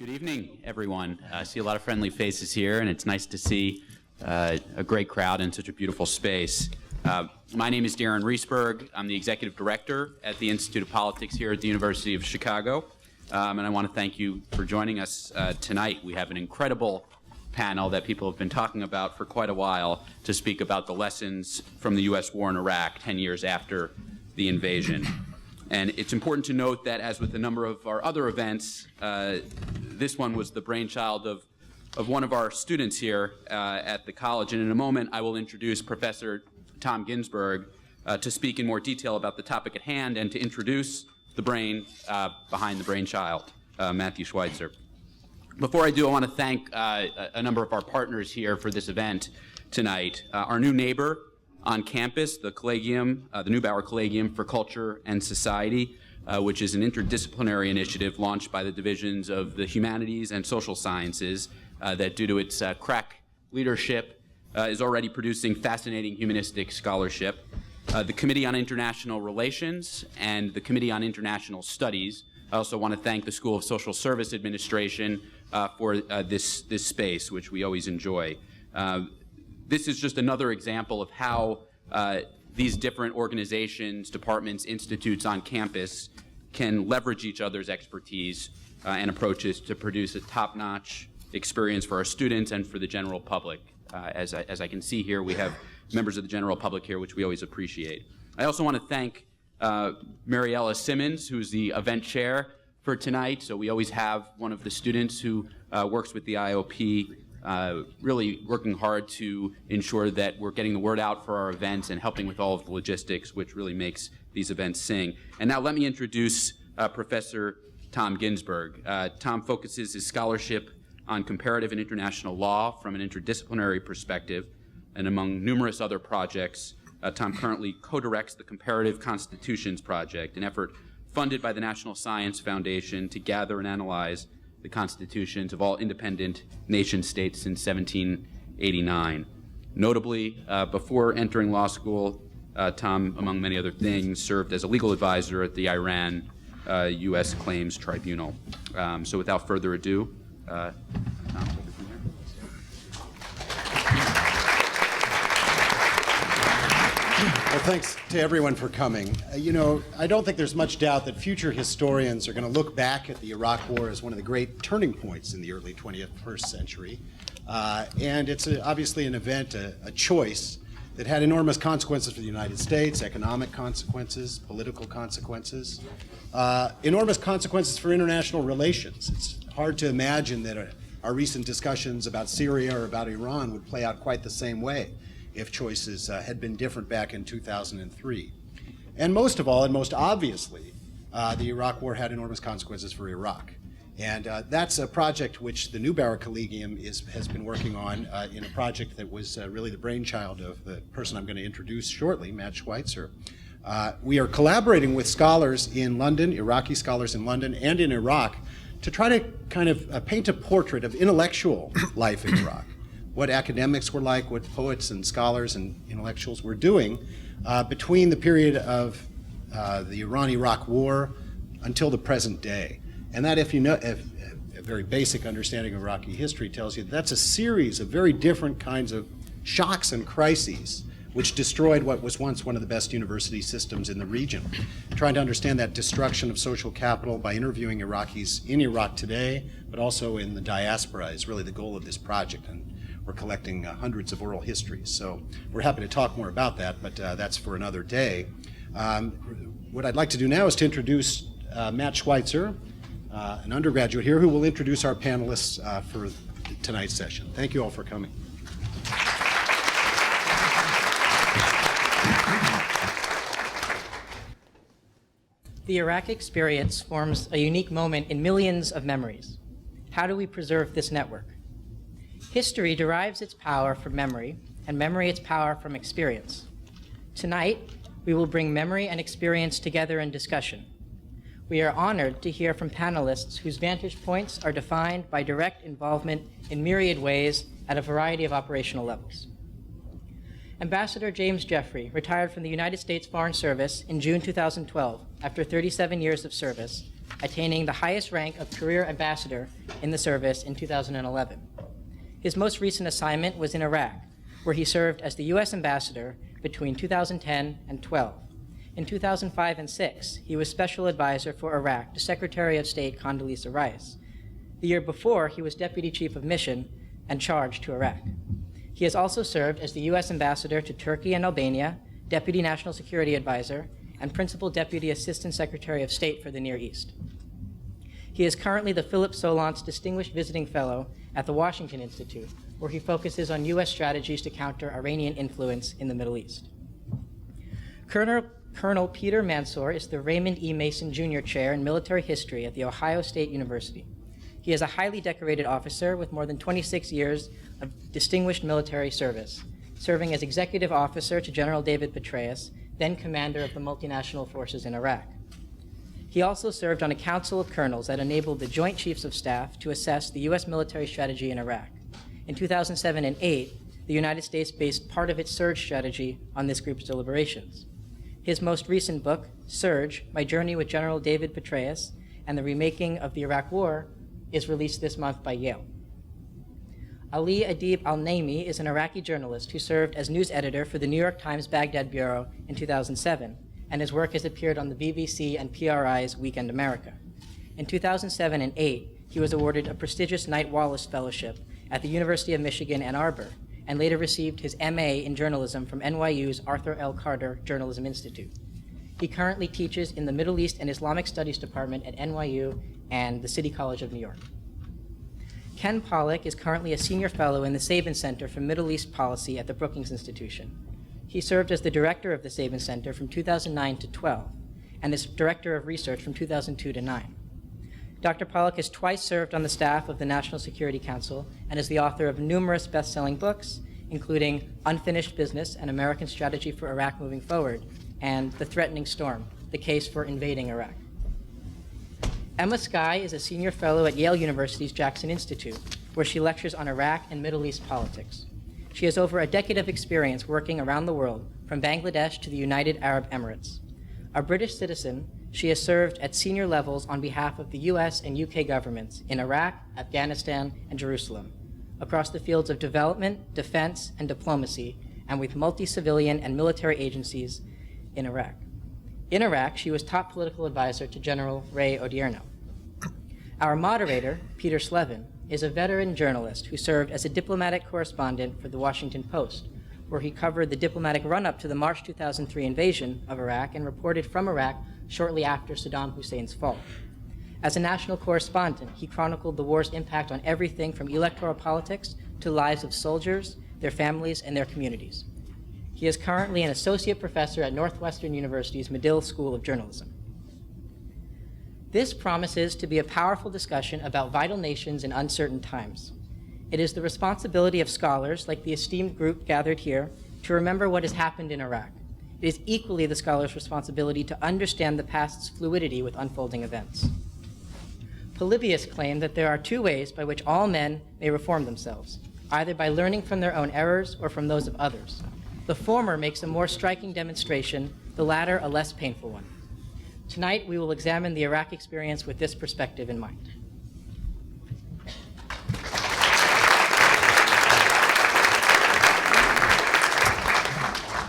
Good evening, everyone. I see a lot of friendly faces here, and it's nice to see a great crowd in such a beautiful space. My name is Darren Riesberg. I'm the Executive Director at the Institute of Politics here at the University of Chicago, and I want to thank you for joining us tonight. We have an incredible panel that people have been talking about for quite a while to speak about the lessons from the U.S. war in Iraq 10 years after the invasion. And it's important to note that, as with a number of our other events, this one was the brainchild of one of our students here at the college. And in a moment, I will introduce Professor Tom Ginsburg to speak in more detail about the topic at hand and to introduce the brain behind the brainchild, Matthew Schweitzer. Before I do, I want to thank a number of our partners here for this event tonight. Our new neighbor on campus, the Collegium, the Neubauer Collegium for Culture and Society, which is an interdisciplinary initiative launched by the divisions of the humanities and social sciences that, due to its crack leadership, is already producing fascinating humanistic scholarship. The Committee on International Relations and the Committee on International Studies. I also want to thank the School of Social Service Administration for this space, which we always enjoy. This is just another example of how these different organizations, departments, institutes on campus can leverage each other's expertise and approaches to produce a top-notch experience for our students and for the general public. As I can see here, we have members of the general public here, which we always appreciate. I also want to thank Mariella Simmons, who's the event chair for tonight. So we always have one of the students who works with the IOP really working hard to ensure that we're getting the word out for our events and helping with all of the logistics, which really makes these events sing. And now let me introduce Professor Tom Ginsburg. Tom focuses his scholarship on comparative and international law from an interdisciplinary perspective, and among numerous other projects, Tom currently co-directs the Comparative Constitutions Project, an effort funded by the National Science Foundation to gather and analyze the constitutions of all independent nation-states since 1789. Notably, before entering law school, Tom, among many other things, served as a legal advisor at the Iran U.S. Claims Tribunal. So without further ado, Tom, take it from here. Well, thanks to everyone for coming. I don't think there's much doubt that future historians are going to look back at the Iraq War as one of the great turning points in the early 21st century. And it's obviously an event, a choice that had enormous consequences for the United States, economic consequences, political consequences, enormous consequences for international relations. It's hard to imagine that our recent discussions about Syria or about Iran would play out quite the same way if choices had been different back in 2003. And most of all, and most obviously, the Iraq War had enormous consequences for Iraq. And that's a project which the Neubauer Collegium has been working on in a project that was really the brainchild of the person I'm going to introduce shortly, Matt Schweitzer. We are collaborating with scholars in London, Iraqi scholars in London and in Iraq, to try to kind of paint a portrait of intellectual life in Iraq. What academics were like, what poets and scholars and intellectuals were doing between the period of the Iran-Iraq War until the present day. And that, if you know, a very basic understanding of Iraqi history tells you that's a series of very different kinds of shocks and crises which destroyed what was once one of the best university systems in the region. Trying to understand that destruction of social capital by interviewing Iraqis in Iraq today, but also in the diaspora, is really the goal of this project. And we're collecting hundreds of oral histories. So we're happy to talk more about that, but that's for another day. What I'd like to do now is to introduce Matt Schweitzer, an undergraduate here, who will introduce our panelists for tonight's session. Thank you all for coming. The Iraq experience forms a unique moment in millions of memories. How do we preserve this network? History derives its power from memory, and memory its power from experience. Tonight, we will bring memory and experience together in discussion. We are honored to hear from panelists whose vantage points are defined by direct involvement in myriad ways at a variety of operational levels. Ambassador James Jeffrey retired from the United States Foreign Service in June 2012 after 37 years of service attaining the highest rank of career ambassador in the service in 2011. His most recent assignment was in Iraq, where he served as the U.S. ambassador between 2010 and 12. In 2005 and 6, he was special advisor for Iraq to Secretary of State Condoleezza Rice. The year before, he was deputy chief of mission and charge to Iraq. He has also served as the U.S. ambassador to Turkey and Albania, deputy national security advisor, and principal deputy assistant secretary of state for the Near East. He is currently the Philip Solonz Distinguished Visiting Fellow at the Washington Institute, where he focuses on U.S. strategies to counter Iranian influence in the Middle East. Colonel Peter Mansoor is the Raymond E. Mason Jr. Chair in Military History at The Ohio State University. He is a highly decorated officer with more than 26 years of distinguished military service, serving as executive officer to General David Petraeus, then commander of the multinational forces in Iraq. He also served on a council of colonels that enabled the Joint Chiefs of Staff to assess the U.S. military strategy in Iraq. In 2007 and 2008, the United States based part of its surge strategy on this group's deliberations. His most recent book, Surge, My Journey with General David Petraeus and the Remaking of the Iraq War, is released this month by Yale. Ali Adib al-Naimi is an Iraqi journalist who served as news editor for the New York Times Baghdad Bureau in 2007, and his work has appeared on the BBC and PRI's Weekend America. In 2007 and 2008, he was awarded a prestigious Knight Wallace Fellowship at the University of Michigan, Ann Arbor, and later received his MA in journalism from NYU's Arthur L. Carter Journalism Institute. He currently teaches in the Middle East and Islamic Studies Department at NYU and the City College of New York. Ken Pollack is currently a senior fellow in the Sabin Center for Middle East Policy at the Brookings Institution. He served as the director of the Sabin Center from 2009 to 12, and as director of research from 2002 to 9. Dr. Pollack has twice served on the staff of the National Security Council and is the author of numerous best-selling books, including Unfinished Business, An American Strategy for Iraq Moving Forward, and The Threatening Storm, The Case for Invading Iraq. Emma Skye is a senior fellow at Yale University's Jackson Institute, where she lectures on Iraq and Middle East politics. She has over a decade of experience working around the world, from Bangladesh to the United Arab Emirates. A British citizen, she has served at senior levels on behalf of the US and UK governments in Iraq, Afghanistan, and Jerusalem, across the fields of development, defense, and diplomacy, and with multi-civilian and military agencies in Iraq. In Iraq, she was top political advisor to General Ray Odierno. Our moderator, Peter Slevin, is a veteran journalist who served as a diplomatic correspondent for the Washington Post, where he covered the diplomatic run-up to the March 2003 invasion of Iraq and reported from Iraq shortly after Saddam Hussein's fall. As a national correspondent, he chronicled the war's impact on everything from electoral politics to lives of soldiers, their families, and their communities. He is currently an associate professor at Northwestern University's Medill School of Journalism. This promises to be a powerful discussion about vital nations in uncertain times. It is the responsibility of scholars, like the esteemed group gathered here, to remember what has happened in Iraq. It is equally the scholars' responsibility to understand the past's fluidity with unfolding events. Polybius claimed that there are two ways by which all men may reform themselves, either by learning from their own errors or from those of others. The former makes a more striking demonstration, the latter a less painful one. Tonight, we will examine the Iraq experience with this perspective in mind.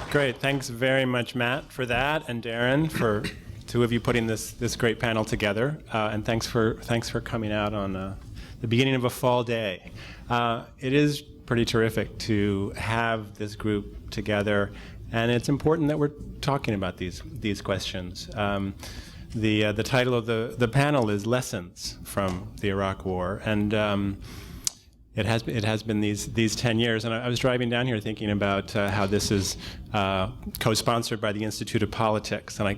Great. Thanks very much, Matt, for that, and Darren, for two of you putting this great panel together. And thanks for coming out on the beginning of a fall day. It is pretty terrific to have this group together, and it's important that we're talking about these questions. The title of the panel is Lessons from the Iraq War, and it has been these 10 years. And I was driving down here thinking about how this is co-sponsored by the Institute of Politics, and I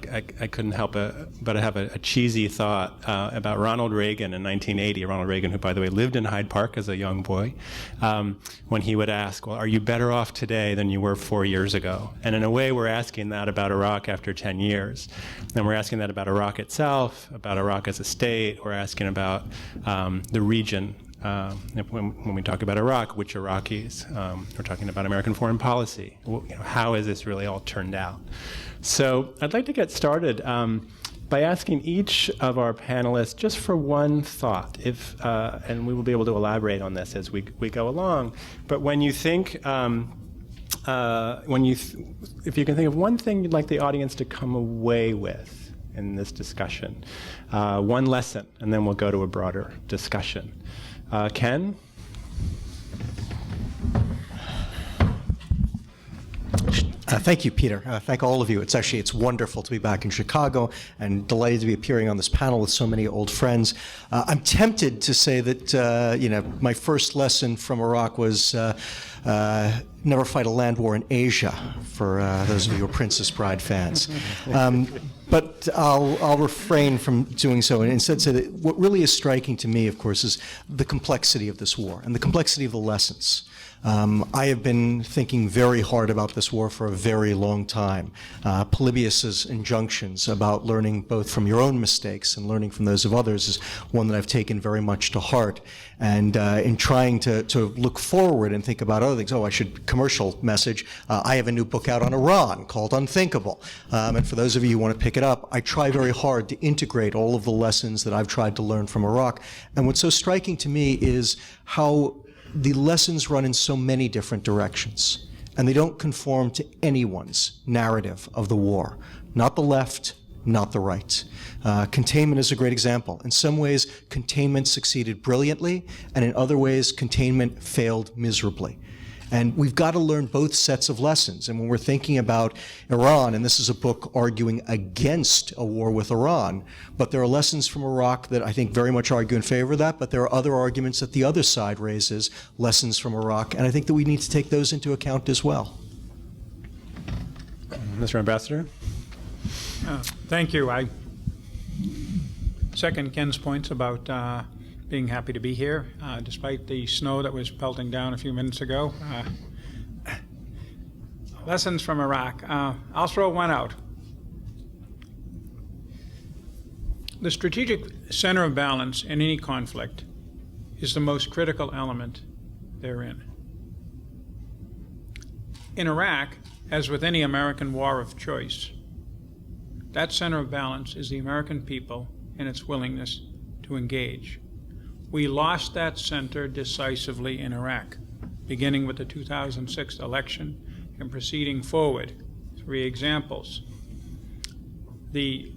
couldn't help but have a cheesy thought about Ronald Reagan in 1980. Ronald Reagan, who, by the way, lived in Hyde Park as a young boy, when he would ask, well, are you better off today than you were 4 years ago? And in a way, we're asking that about Iraq after 10 years. And we're asking that about Iraq itself, about Iraq as a state. We're asking about the region. When we talk about Iraq, which Iraqis? We're talking about American foreign policy. How has this really all turned out? So I'd like to get started by asking each of our panelists just for one thought, and we will be able to elaborate on this as we go along. But when you think, if you can think of one thing you'd like the audience to come away with in this discussion, one lesson, and then we'll go to a broader discussion. Ken? Thank you, Peter. Thank all of you. It's wonderful to be back in Chicago and delighted to be appearing on this panel with so many old friends. I'm tempted to say that my first lesson from Iraq was never fight a land war in Asia, for those of you who are Princess Bride fans. But I'll refrain from doing so and instead say that what really is striking to me, of course, is the complexity of this war and the complexity of the lessons. I have been thinking very hard about this war for a very long time. Polybius's injunctions about learning both from your own mistakes and learning from those of others is one that I've taken very much to heart. And in trying to look forward and think about other things, commercial message, I have a new book out on Iran called Unthinkable. And for those of you who want to pick it up, I try very hard to integrate all of the lessons that I've tried to learn from Iraq. And what's so striking to me is how the lessons run in so many different directions, and they don't conform to anyone's narrative of the war. Not the left, not the right. Containment is a great example. In some ways, containment succeeded brilliantly, and in other ways, containment failed miserably. And we've got to learn both sets of lessons. And when we're thinking about Iran, and this is a book arguing against a war with Iran, but there are lessons from Iraq that I think very much argue in favor of that, but there are other arguments that the other side raises, lessons from Iraq, and I think that we need to take those into account as well. Mr. Ambassador? Thank you. I second Ken's points about being happy to be here, despite the snow that was pelting down a few minutes ago. Lessons from Iraq. I'll throw one out. The strategic center of balance in any conflict is the most critical element therein. In Iraq, as with any American war of choice, that center of balance is the American people and its willingness to engage. We lost that center decisively in Iraq, beginning with the 2006 election and proceeding forward. 3 examples. The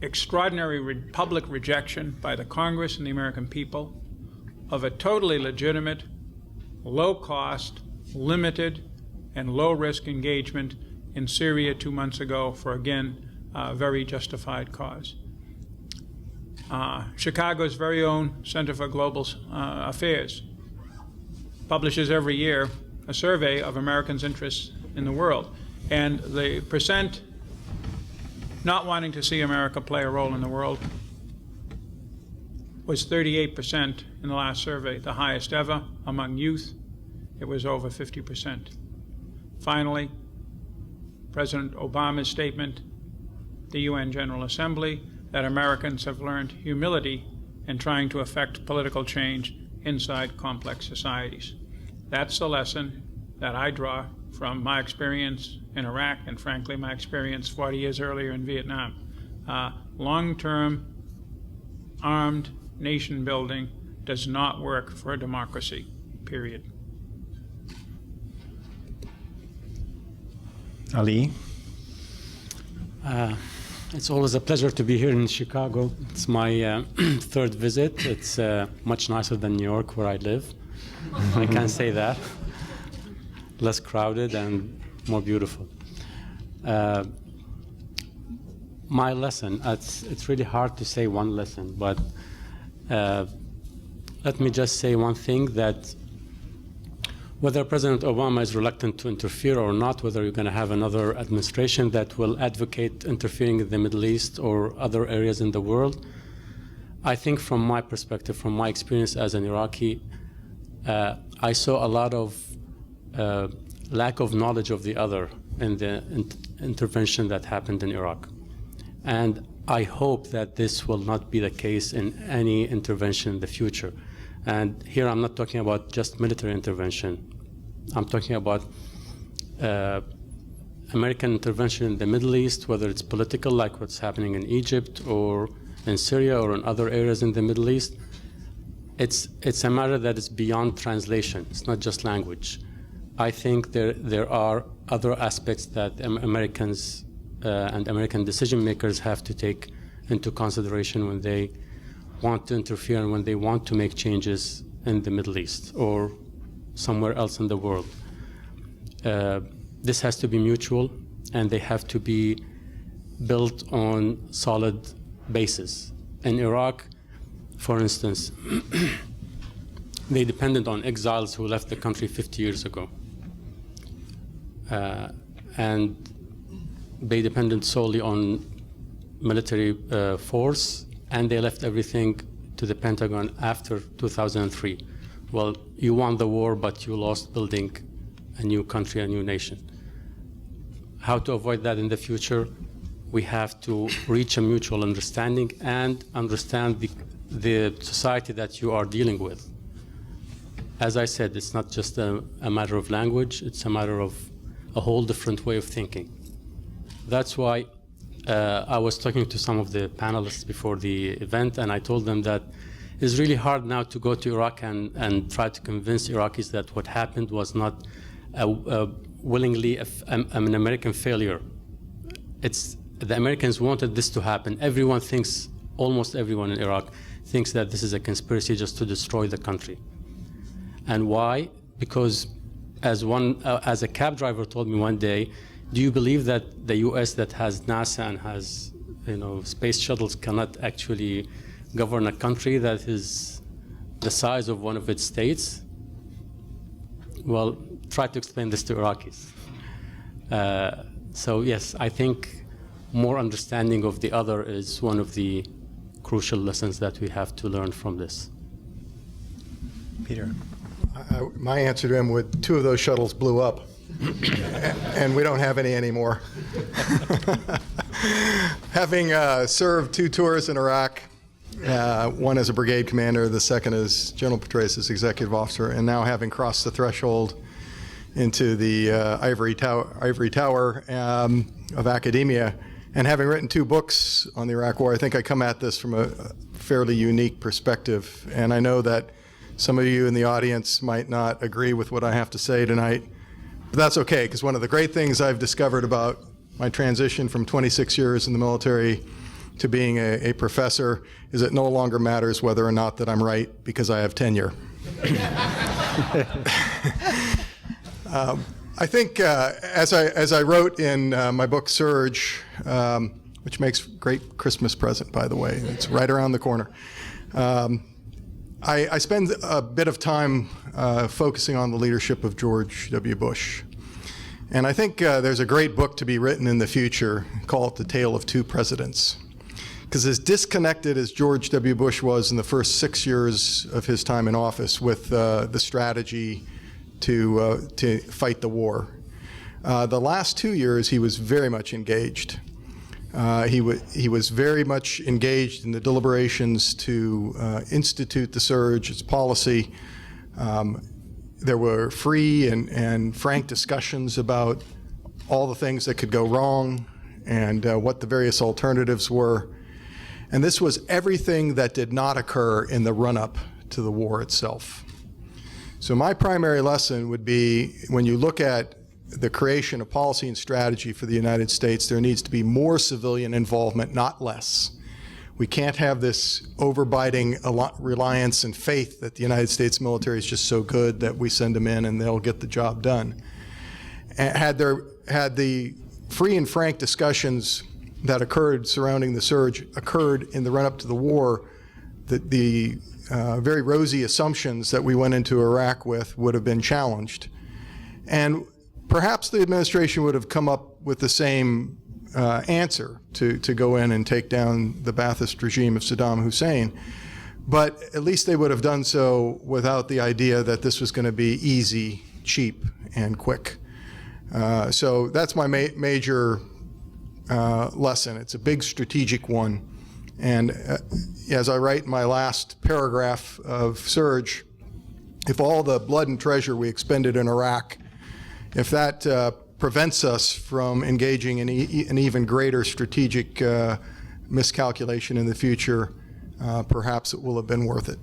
extraordinary public rejection by the Congress and the American people of a totally legitimate, low-cost, limited, and low-risk engagement in Syria 2 months ago for, again, a very justified cause. Chicago's very own Center for Global Affairs publishes every year a survey of Americans' interests in the world. And the percent not wanting to see America play a role in the world was 38% in the last survey, the highest ever. Among youth, it was over 50%. Finally, President Obama's statement, the UN General Assembly, that Americans have learned humility in trying to effect political change inside complex societies. That's the lesson that I draw from my experience in Iraq and, frankly, my experience 40 years earlier in Vietnam. Long-term armed nation building does not work for a democracy, period. Ali? It's always a pleasure to be here in Chicago. It's my 3rd visit. It's much nicer than New York, where I live. I can say that. Less crowded and more beautiful. My lesson, it's really hard to say one lesson, but let me just say one thing, that whether President Obama is reluctant to interfere or not, whether you're going to have another administration that will advocate interfering in the Middle East or other areas in the world, I think from my perspective, from my experience as an Iraqi, I saw a lot of lack of knowledge of the other in the intervention that happened in Iraq. And I hope that this will not be the case in any intervention in the future. And here I'm not talking about just military intervention. I'm talking about American intervention in the Middle East, whether it's political, like what's happening in Egypt or in Syria or in other areas in the Middle East, it's a matter that is beyond translation. It's not just language. I think there are other aspects that Americans and American decision makers have to take into consideration when they want to interfere and when they want to make changes in the Middle East or somewhere else in the world. This has to be mutual, and they have to be built on solid basis. In Iraq, for instance, they depended on exiles who left the country 50 years ago. And they depended solely on military force, and they left everything to the Pentagon after 2003. Well, you won the war, but you lost building a new country, a new nation. How to avoid that in the future? We have to reach a mutual understanding and understand the society that you are dealing with. As I said, it's not just a matter of language, it's a matter of a whole different way of thinking. That's why I was talking to some of the panelists before the event, and I told them that it's really hard now to go to Iraq and try to convince Iraqis that what happened was not willingly an American failure. The Americans wanted this to happen. Everyone thinks, almost everyone in Iraq thinks that this is a conspiracy just to destroy the country. And why? Because as a cab driver told me one day, do you believe that the US that has NASA and has space shuttles cannot actually govern a country that is the size of one of its states? Well, try to explain this to Iraqis. So yes, I think more understanding of the other is one of the crucial lessons that we have to learn from this. Peter. My answer to him would, 2 of those shuttles blew up, and we don't have any anymore. Having served 2 tours in Iraq, one as a brigade commander, the second as General Petraeus as executive officer, and now having crossed the threshold into the ivory tower of academia, and having written 2 books on the Iraq War, I think I come at this from a fairly unique perspective. And I know that some of you in the audience might not agree with what I have to say tonight, but that's okay, because one of the great things I've discovered about my transition from 26 years in the military to being a professor is it no longer matters whether or not that I'm right, because I have tenure. I think as I wrote in my book Surge, which makes a great Christmas present, by the way, it's right around the corner, I spend a bit of time focusing on the leadership of George W. Bush. And I think there's a great book to be written in the future called The Tale of Two Presidents. Because as disconnected as George W. Bush was in the first 6 years of his time in office with the strategy to fight the war, the last 2 years he was very much engaged. He was very much engaged in the deliberations to institute the surge, its policy. There were free and frank discussions about all the things that could go wrong and what the various alternatives were. And this was everything that did not occur in the run-up to the war itself. So my primary lesson would be, when you look at the creation of policy and strategy for the United States, there needs to be more civilian involvement, not less. We can't have this overbiting reliance and faith that the United States military is just so good that we send them in and they'll get the job done. And had the free and frank discussions that occurred surrounding the surge occurred in the run-up to the war, the very rosy assumptions that we went into Iraq with would have been challenged. And perhaps the administration would have come up with the same answer to go in and take down the Ba'athist regime of Saddam Hussein. But at least they would have done so without the idea that this was going to be easy, cheap, and quick. So that's my major lesson. It's a big strategic one. And as I write in my last paragraph of Surge, if all the blood and treasure we expended in Iraq, if that prevents us from engaging in an even greater strategic miscalculation in the future, perhaps it will have been worth it.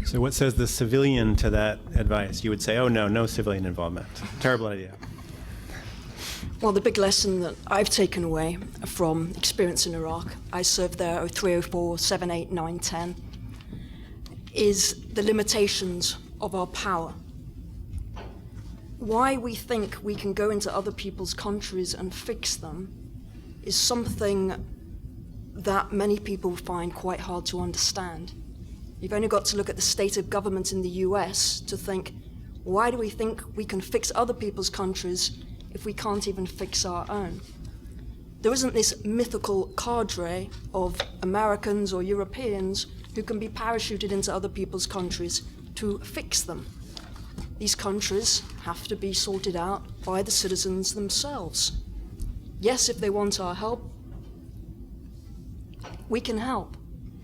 So what says the civilian to that advice? You would say, oh, no, no civilian involvement. Terrible idea. Well, the big lesson that I've taken away from experience in Iraq, I served there 03, 04, 7, 8, 9, 10, is the limitations of our power. Why we think we can go into other people's countries and fix them is something that many people find quite hard to understand. You've only got to look at the state of government in the US to think, why do we think we can fix other people's countries if we can't even fix our own? There isn't this mythical cadre of Americans or Europeans who can be parachuted into other people's countries to fix them. These countries have to be sorted out by the citizens themselves. Yes, if they want our help, we can help.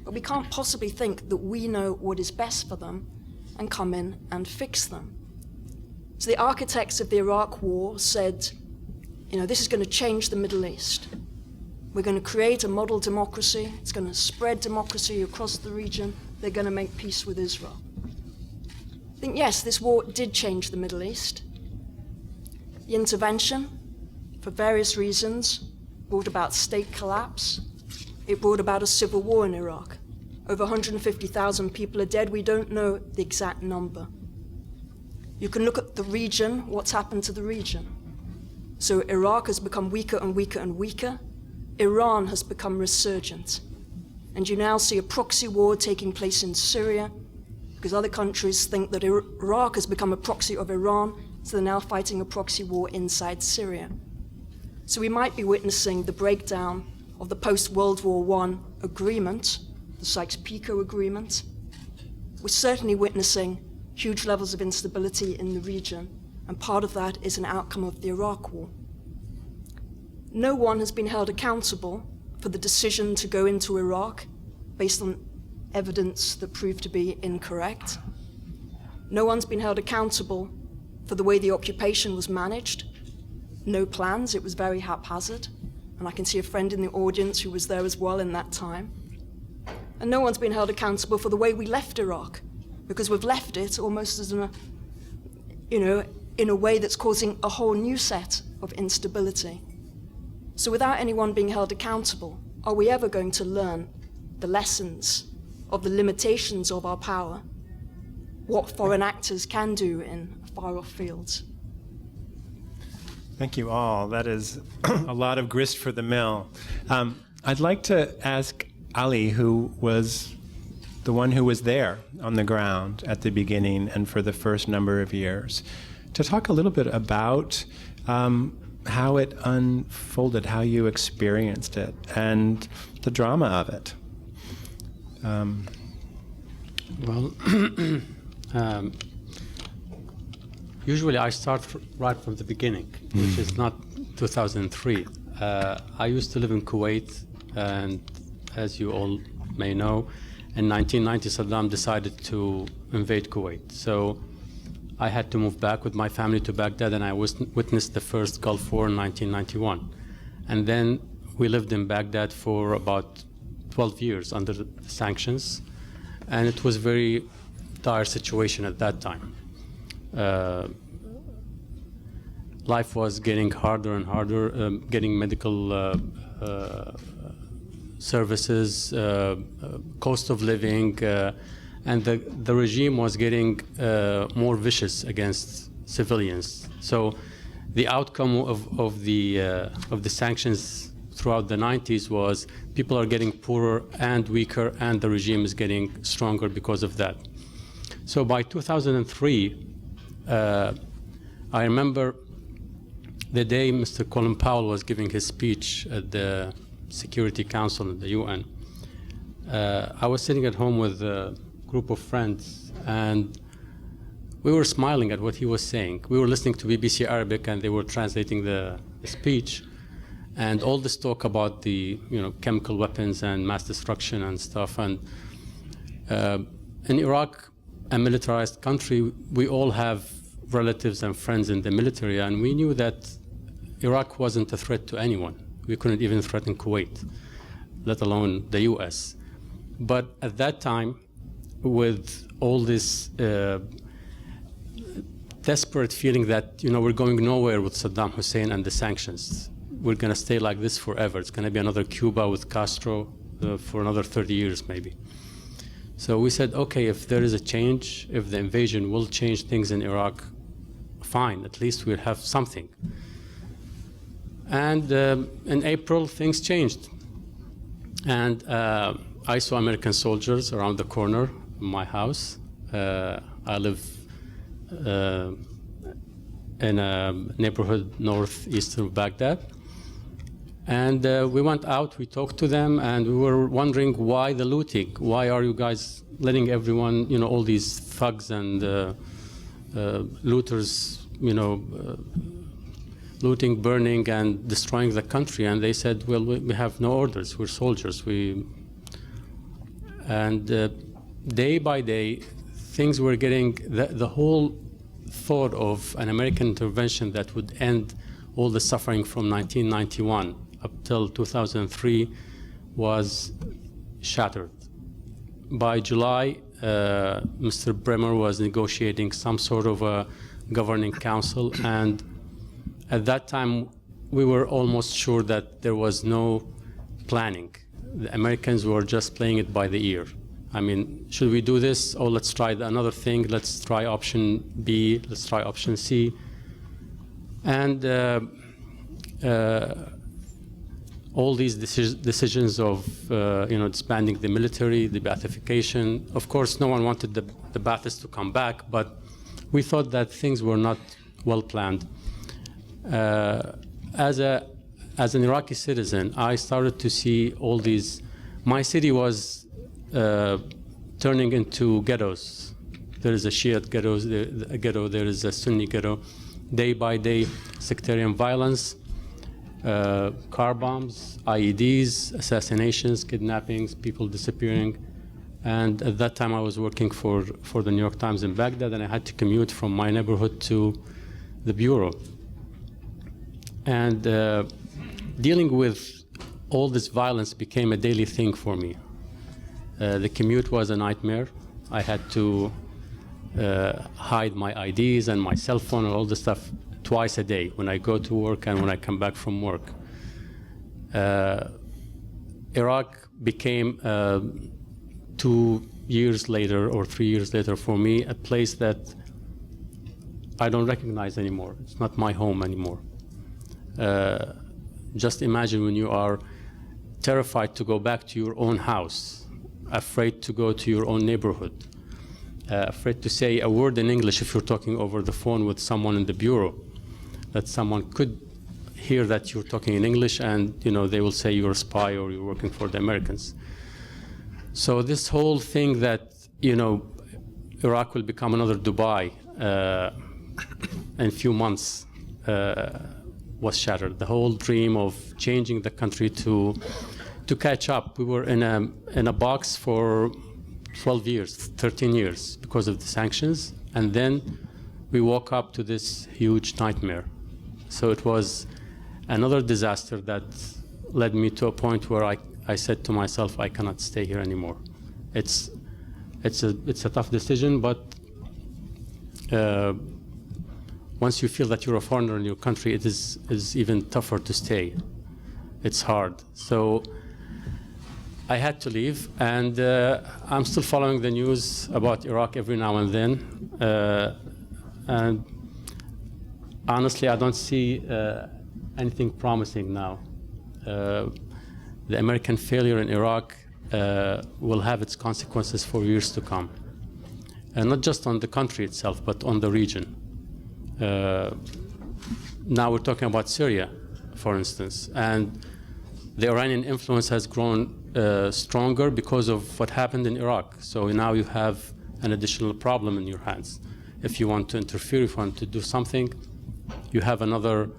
But we can't possibly think that we know what is best for them and come in and fix them. So the architects of the Iraq War said, this is going to change the Middle East. We're going to create a model democracy. It's going to spread democracy across the region. They're going to make peace with Israel. I think, yes, this war did change the Middle East. The intervention, for various reasons, brought about state collapse. It brought about a civil war in Iraq. Over 150,000 people are dead. We don't know the exact number. You can look at the region, what's happened to the region. So Iraq has become weaker and weaker and weaker. Iran has become resurgent. And you now see a proxy war taking place in Syria because other countries think that Iraq has become a proxy of Iran, so they're now fighting a proxy war inside Syria. So we might be witnessing the breakdown of the post-World War I agreement, the Sykes-Picot Agreement. We're certainly witnessing huge levels of instability in the region, and part of that is an outcome of the Iraq War. No one has been held accountable for the decision to go into Iraq based on evidence that proved to be incorrect. No one's been held accountable for the way the occupation was managed. No plans, it was very haphazard. And I can see a friend in the audience who was there as well in that time. And no one's been held accountable for the way we left Iraq, because we've left it almost as in a way that's causing a whole new set of instability. So without anyone being held accountable, are we ever going to learn the lessons of the limitations of our power, what foreign actors can do in far-off fields? Thank you all. That is a lot of grist for the mill. I'd like to ask Ali, who was the one who was there on the ground at the beginning and for the first number of years, to talk a little bit about how it unfolded, how you experienced it, and the drama of it. Usually I start right from the beginning, which is not 2003. I used to live in Kuwait, and as you all may know, in 1990 Saddam decided to invade Kuwait. So I had to move back with my family to Baghdad, and I witnessed the first Gulf War in 1991. And then we lived in Baghdad for about 12 years under the sanctions, and it was a very dire situation at that time. Life was getting harder and harder, getting medical services, cost of living, and the regime was getting more vicious against civilians. So the outcome of the sanctions throughout the 90s was people are getting poorer and weaker, and the regime is getting stronger because of that. So by 2003, I remember the day Mr. Colin Powell was giving his speech at the Security Council in the UN. I was sitting at home with a group of friends, and we were smiling at what he was saying. We were listening to BBC Arabic, and they were translating the speech, and all this talk about the chemical weapons and mass destruction and stuff. And in Iraq, a militarized country, we all have relatives and friends in the military, and we knew that Iraq wasn't a threat to anyone. We couldn't even threaten Kuwait, let alone the US. But at that time, with all this desperate feeling that, we're going nowhere with Saddam Hussein and the sanctions. We're going to stay like this forever. It's going to be another Cuba with Castro for another 30 years, maybe. So we said, okay, if there is a change, if the invasion will change things in Iraq, fine, at least we'll have something. And in April, things changed. And I saw American soldiers around the corner of my house. I live in a neighborhood northeast of Baghdad. And we went out, we talked to them, and we were wondering why the looting? Why are you guys letting everyone, all these thugs and looters, looting, burning, and destroying the country? And they said, well, we have no orders, we're soldiers. And day by day, things were getting, the whole thought of an American intervention that would end all the suffering from 1991 up till 2003 was shattered. By July, Mr. Bremer was negotiating some sort of a governing council, and at that time we were almost sure that there was no planning. The Americans were just playing it by the ear. I mean, should we do this? Oh, let's try another thing. Let's try option B. Let's try option C. And all these decisions of disbanding the military, the Baathification. Of course, no one wanted the Baathists to come back, but we thought that things were not well planned. As an Iraqi citizen, I started to see all these. My city was turning into ghettos. There is a Shiite ghetto, there is a Sunni ghetto. Day by day, sectarian violence, car bombs, IEDs, assassinations, kidnappings, people disappearing. And at that time, I was working for the New York Times in Baghdad, and I had to commute from my neighborhood to the bureau. And dealing with all this violence became a daily thing for me. The commute was a nightmare. I had to hide my IDs and my cell phone and all this stuff twice a day, when I go to work and when I come back from work. Iraq became 2 years later or 3 years later for me a place that I don't recognize anymore. It's not my home anymore. Just imagine when you are terrified to go back to your own house, afraid to go to your own neighborhood, afraid to say a word in English if you're talking over the phone with someone in the bureau, that someone could hear that you're talking in English and they will say you're a spy or you're working for the Americans. So this whole thing that Iraq will become another Dubai in a few months was shattered. The whole dream of changing the country to catch up. We were in a box for 12 years, 13 years because of the sanctions, and then we woke up to this huge nightmare. So it was another disaster that led me to a point where I said to myself, I cannot stay here anymore. It's a tough decision, but once you feel that you're a foreigner in your country, it is even tougher to stay. It's hard. So I had to leave, and I'm still following the news about Iraq every now and then. And honestly, I don't see anything promising now. The American failure in Iraq will have its consequences for years to come. And not just on the country itself, but on the region. Now we're talking about Syria, for instance, and the Iranian influence has grown stronger because of what happened in Iraq. So now you have an additional problem in your hands. If you want to interfere, if you want to do something, you have another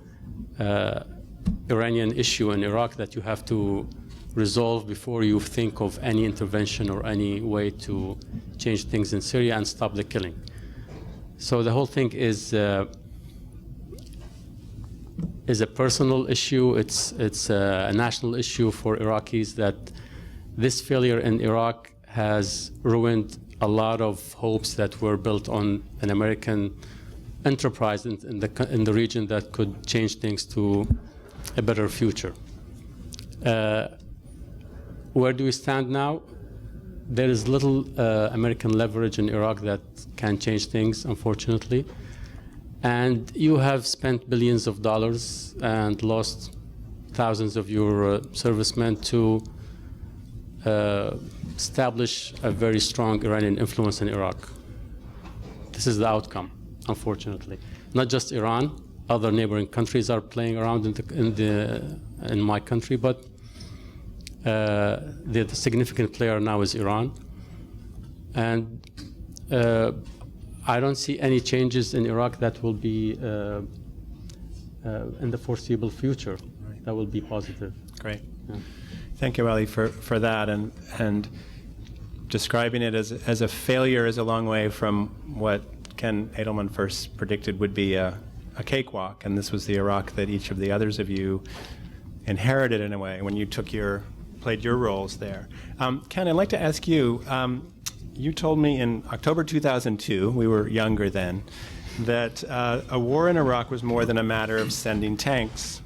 Iranian issue in Iraq that you have to resolve before you think of any intervention or any way to change things in Syria and stop the killing. So the whole thing is a personal issue. It's a national issue for Iraqis that this failure in Iraq has ruined a lot of hopes that were built on an American enterprise in the region that could change things to a better future. Where do we stand now? There is little American leverage in Iraq that can change things, unfortunately. And you have spent billions of dollars and lost thousands of your servicemen to establish a very strong Iranian influence in Iraq. This is the outcome, unfortunately. Not just Iran, other neighboring countries are playing around in my country, but the significant player now is Iran. And I don't see any changes in Iraq that will be in the foreseeable future. Right. That will be positive. Great. Yeah. Thank you, Ali, for that. And describing it as a failure is a long way from what Ken Edelman first predicted would be a cakewalk. And this was the Iraq that each of the others of you inherited in a way when you played your roles there. Ken, I'd like to ask you, you told me in October 2002, we were younger then, that a war in Iraq was more than a matter of sending tanks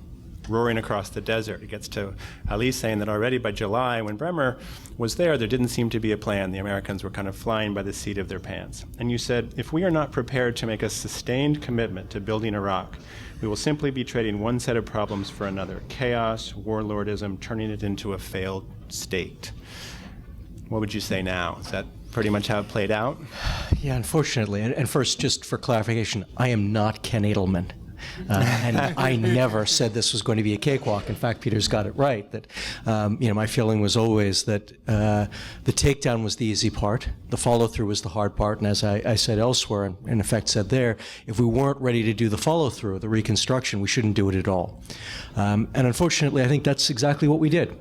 roaring across the desert. It gets to Ali saying that already by July, when Bremer was there didn't seem to be a plan. The Americans were kind of flying by the seat of their pants. And you said, if we are not prepared to make a sustained commitment to building Iraq, we will simply be trading one set of problems for another. Chaos, warlordism, turning it into a failed state. What would you say now? Is that pretty much how it played out? Yeah, unfortunately. And first, just for clarification, I am not Ken Edelman. And I never said this was going to be a cakewalk. In fact, Peter's got it right, that my feeling was always that the takedown was the easy part, the follow-through was the hard part, and as I said elsewhere, and in effect said there, if we weren't ready to do the follow-through, the reconstruction, we shouldn't do it at all. And unfortunately, I think that's exactly what we did.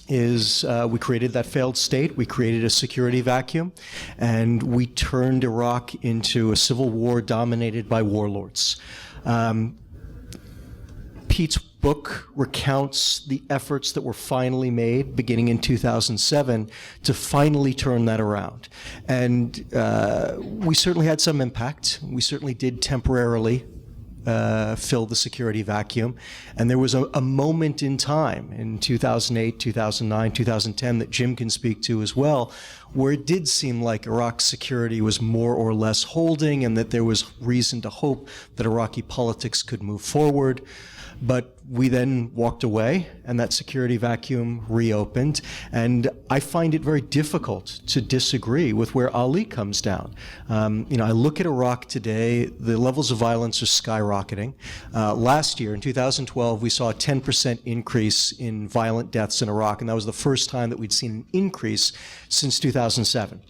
We created that failed state, we created a security vacuum, and we turned Iraq into a civil war dominated by warlords. Pete's book recounts the efforts that were finally made beginning in 2007 to finally turn that around. And we certainly had some impact. We certainly did temporarily fill the security vacuum. And there was a moment in time in 2008, 2009, 2010 that Jim can speak to as well, where it did seem like Iraq's security was more or less holding and that there was reason to hope that Iraqi politics could move forward. But we then walked away, and that security vacuum reopened. And I find it very difficult to disagree with where Ali comes down. I look at Iraq today, the levels of violence are skyrocketing. Last year, in 2012, we saw a 10% increase in violent deaths in Iraq, and that was the first time that we'd seen an increase since 2007.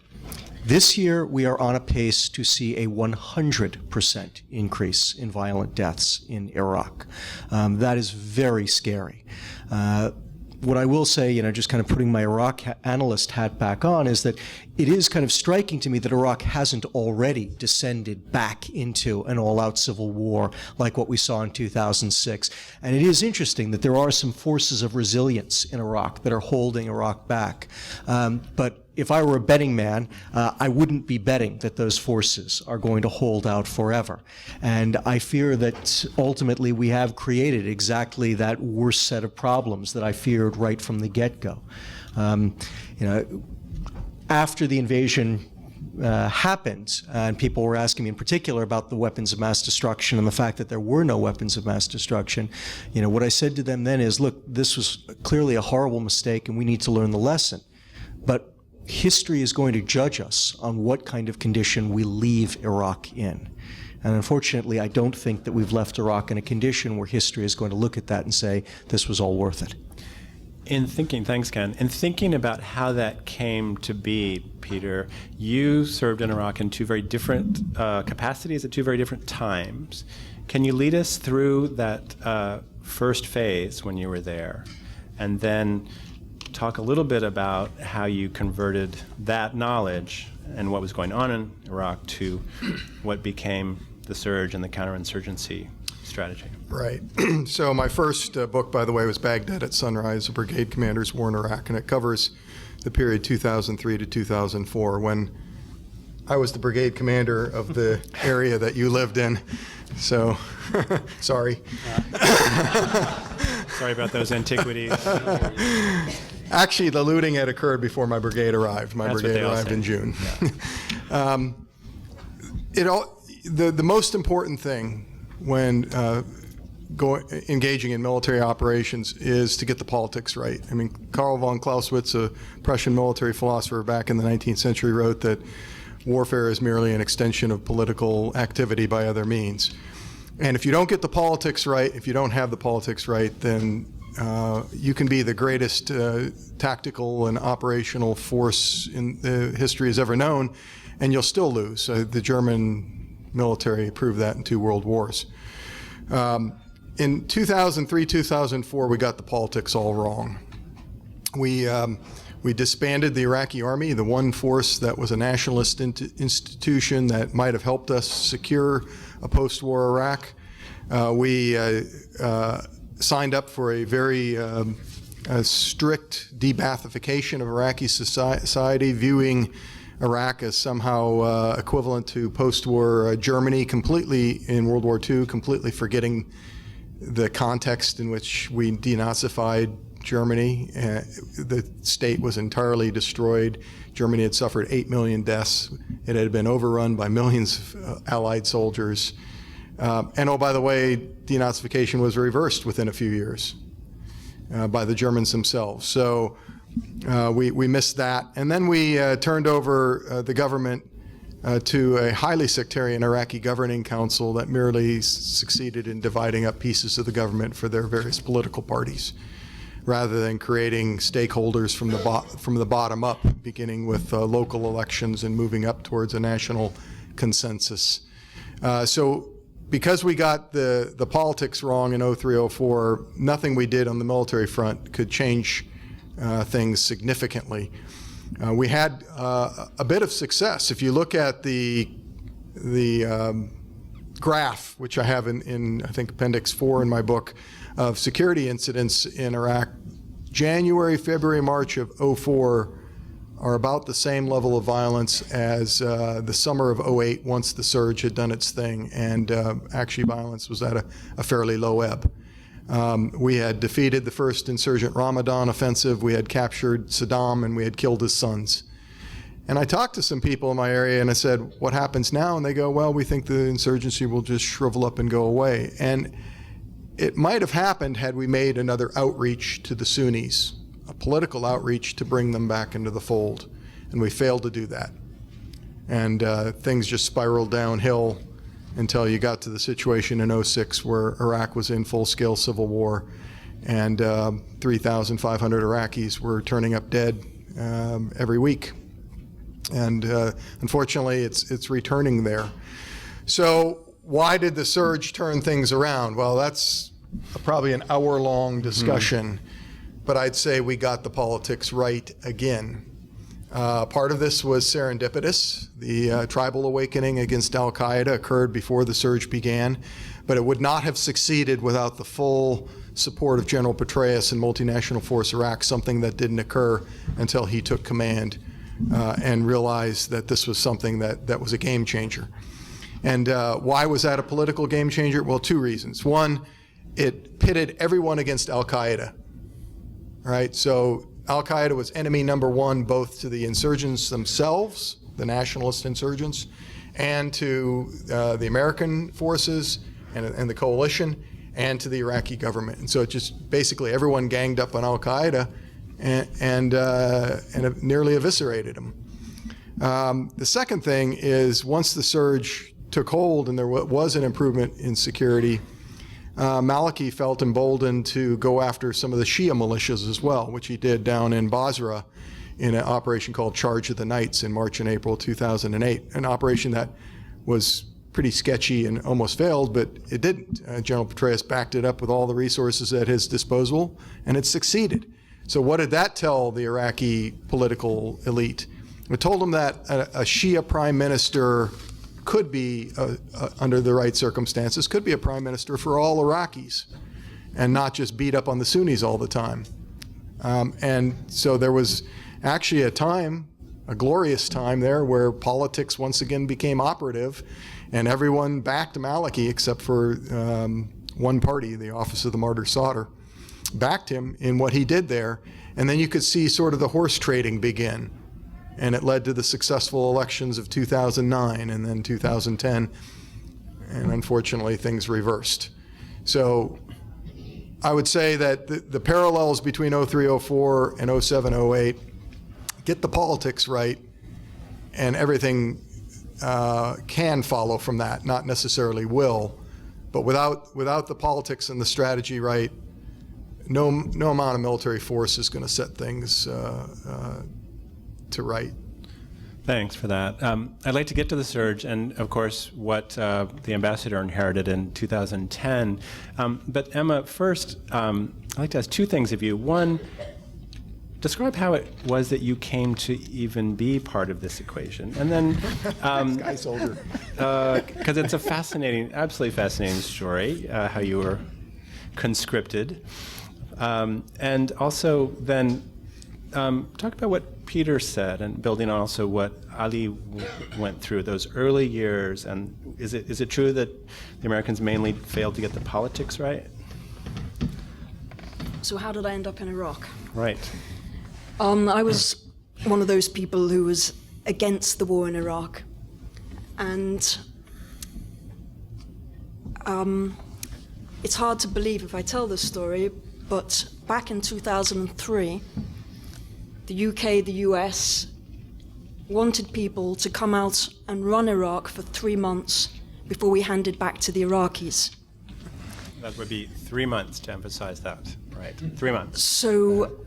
This year, we are on a pace to see a 100% increase in violent deaths in Iraq. That is very scary. What I will say, just kind of putting my Iraq analyst hat back on, is that it is kind of striking to me that Iraq hasn't already descended back into an all-out civil war like what we saw in 2006. And it is interesting that there are some forces of resilience in Iraq that are holding Iraq back. But if I were a betting man, I wouldn't be betting that those forces are going to hold out forever. And I fear that ultimately we have created exactly that worst set of problems that I feared right from the get-go. After the invasion happened, and people were asking me in particular about the weapons of mass destruction and the fact that there were no weapons of mass destruction, what I said to them then is, look, this was clearly a horrible mistake and we need to learn the lesson. But history is going to judge us on what kind of condition we leave Iraq in. And unfortunately, I don't think that we've left Iraq in a condition where history is going to look at that and say, this was all worth it. Thanks, Ken. In thinking about how that came to be, Peter, you served in Iraq in two very different capacities at two very different times. Can you lead us through that first phase when you were there? And then talk a little bit about how you converted that knowledge and what was going on in Iraq to what became the surge and the counterinsurgency strategy. Right. So my first book, by the way, was Baghdad at Sunrise, A Brigade Commander's War in Iraq, and it covers the period 2003 to 2004 when I was the brigade commander of the area that you lived in. So, sorry. Sorry about those antiquities. Actually, the looting had occurred before my brigade arrived. My That's what brigade they all arrived say. in June. The most important thing when engaging in military operations is to get the politics right. I mean, Karl von Clausewitz, a Prussian military philosopher back in the 19th century, wrote that warfare is merely an extension of political activity by other means. And if you don't get the politics right, if you don't have the politics right, then you can be the greatest tactical and operational force in the history has ever known, and you'll still lose. The German military proved that in 2 world wars. In 2003, 2004, we got the politics all wrong. We disbanded the Iraqi army, the one force that was a nationalist institution that might have helped us secure a post-war Iraq. We signed up for a very strict de-Baathification of Iraqi society, viewing Iraq as somehow equivalent to post-war Germany, completely in World War II, completely forgetting the context in which we denazified Germany. The state was entirely destroyed. Germany had suffered 8 million deaths. It had been overrun by millions of Allied soldiers. And oh, by the way, denazification was reversed within a few years by the Germans themselves. So we missed that. And then we turned over the government to a highly sectarian Iraqi governing council that merely succeeded in dividing up pieces of the government for their various political parties, rather than creating stakeholders from the bottom up, beginning with local elections and moving up towards a national consensus. So because we got the politics wrong in 03-04, nothing we did on the military front could change things significantly. We had a bit of success. If you look at the graph, which I have in I think Appendix 4 in my book, of security incidents in Iraq, January, February, March of 04 are about the same level of violence as the summer of 08 once the surge had done its thing, and actually violence was at a fairly low ebb. We had defeated the first insurgent Ramadan offensive, we had captured Saddam, and we had killed his sons. And I talked to some people in my area and I said, what happens now? And they go, well, we think the insurgency will just shrivel up and go away. And it might have happened had we made another outreach to the Sunnis, a political outreach to bring them back into the fold. And we failed to do that. And things just spiraled downhill until you got to the situation in 06 where Iraq was in full-scale civil war, and 3,500 Iraqis were turning up dead every week. And unfortunately, it's returning there. So why did the surge turn things around? Well, that's probably an hour-long discussion, but I'd say we got the politics right again. Part of this was serendipitous. The tribal awakening against al-Qaeda occurred before the surge began, but it would not have succeeded without the full support of General Petraeus and Multinational Force Iraq, something that didn't occur until he took command and realized that this was something that was a game changer. And why was that a political game changer? Well, 2 reasons. One, it pitted everyone against al-Qaeda, right? So al-Qaeda was enemy number 1, both to the insurgents themselves, the nationalist insurgents, and to the American forces and the coalition, and to the Iraqi government. And so it just basically everyone ganged up on al-Qaeda and nearly eviscerated them. The second thing is, once the surge took hold and there was an improvement in security, Maliki felt emboldened to go after some of the Shia militias as well, which he did down in Basra in an operation called Charge of the Knights in March and April 2008, an operation that was pretty sketchy and almost failed, but it didn't. General Petraeus backed it up with all the resources at his disposal, and it succeeded. So what did that tell the Iraqi political elite? It told them that a Shia prime minister could be, under the right circumstances, could be a prime minister for all Iraqis and not just beat up on the Sunnis all the time. And so there was actually a time, a glorious time there, where politics once again became operative, and everyone backed Maliki except for one party, the Office of the Martyr Sauter, backed him in what he did there. And then you could see sort of the horse trading begin. And it led to the successful elections of 2009 and then 2010. And unfortunately, things reversed. So I would say that the parallels between 03-04 and 07-08, get the politics right, and everything can follow from that, not necessarily will. But without the politics and the strategy right, no amount of military force is going to set things to right. Thanks for that. I'd like to get to the surge and, of course, what the ambassador inherited in 2010. But Emma, first, I'd like to ask two things of you. One, describe how it was that you came to even be part of this equation. And then, Sky soldier. because it's a fascinating, absolutely fascinating story, how you were conscripted. And also then, talk about what Peter said, and building on also what Ali went through those early years. And is it true that the Americans mainly failed to get the politics right? So how did I end up in Iraq? Right. I was one of those people who was against the war in Iraq. And it's hard to believe if I tell this story, but back in 2003, the UK, the US, wanted people to come out and run Iraq for 3 months before we handed back to the Iraqis. That would be 3 months, to emphasize that, right? 3 months. So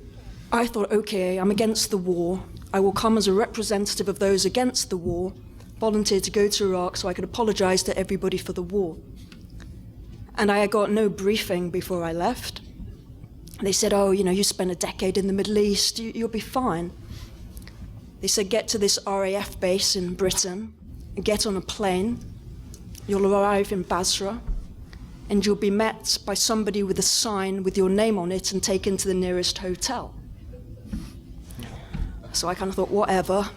I thought, okay, I'm against the war. I will come as a representative of those against the war, volunteer to go to Iraq so I could apologize to everybody for the war. And I got no briefing before I left. They said, oh, you spent a decade in the Middle East, you'll be fine. They said, get to this RAF base in Britain, get on a plane, you'll arrive in Basra, and you'll be met by somebody with a sign with your name on it and taken to the nearest hotel. So I kind of thought, whatever.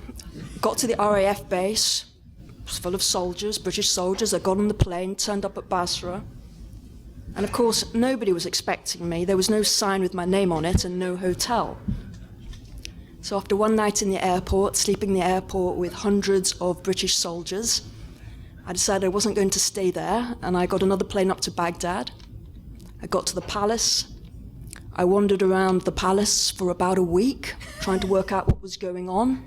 Got to the RAF base, it was full of soldiers, British soldiers. I got on the plane, turned up at Basra. And of course, nobody was expecting me. There was no sign with my name on it and no hotel. So after one night in the airport, sleeping in the airport with hundreds of British soldiers, I decided I wasn't going to stay there, and I got another plane up to Baghdad. I got to the palace. I wandered around the palace for about a week, trying to work out what was going on.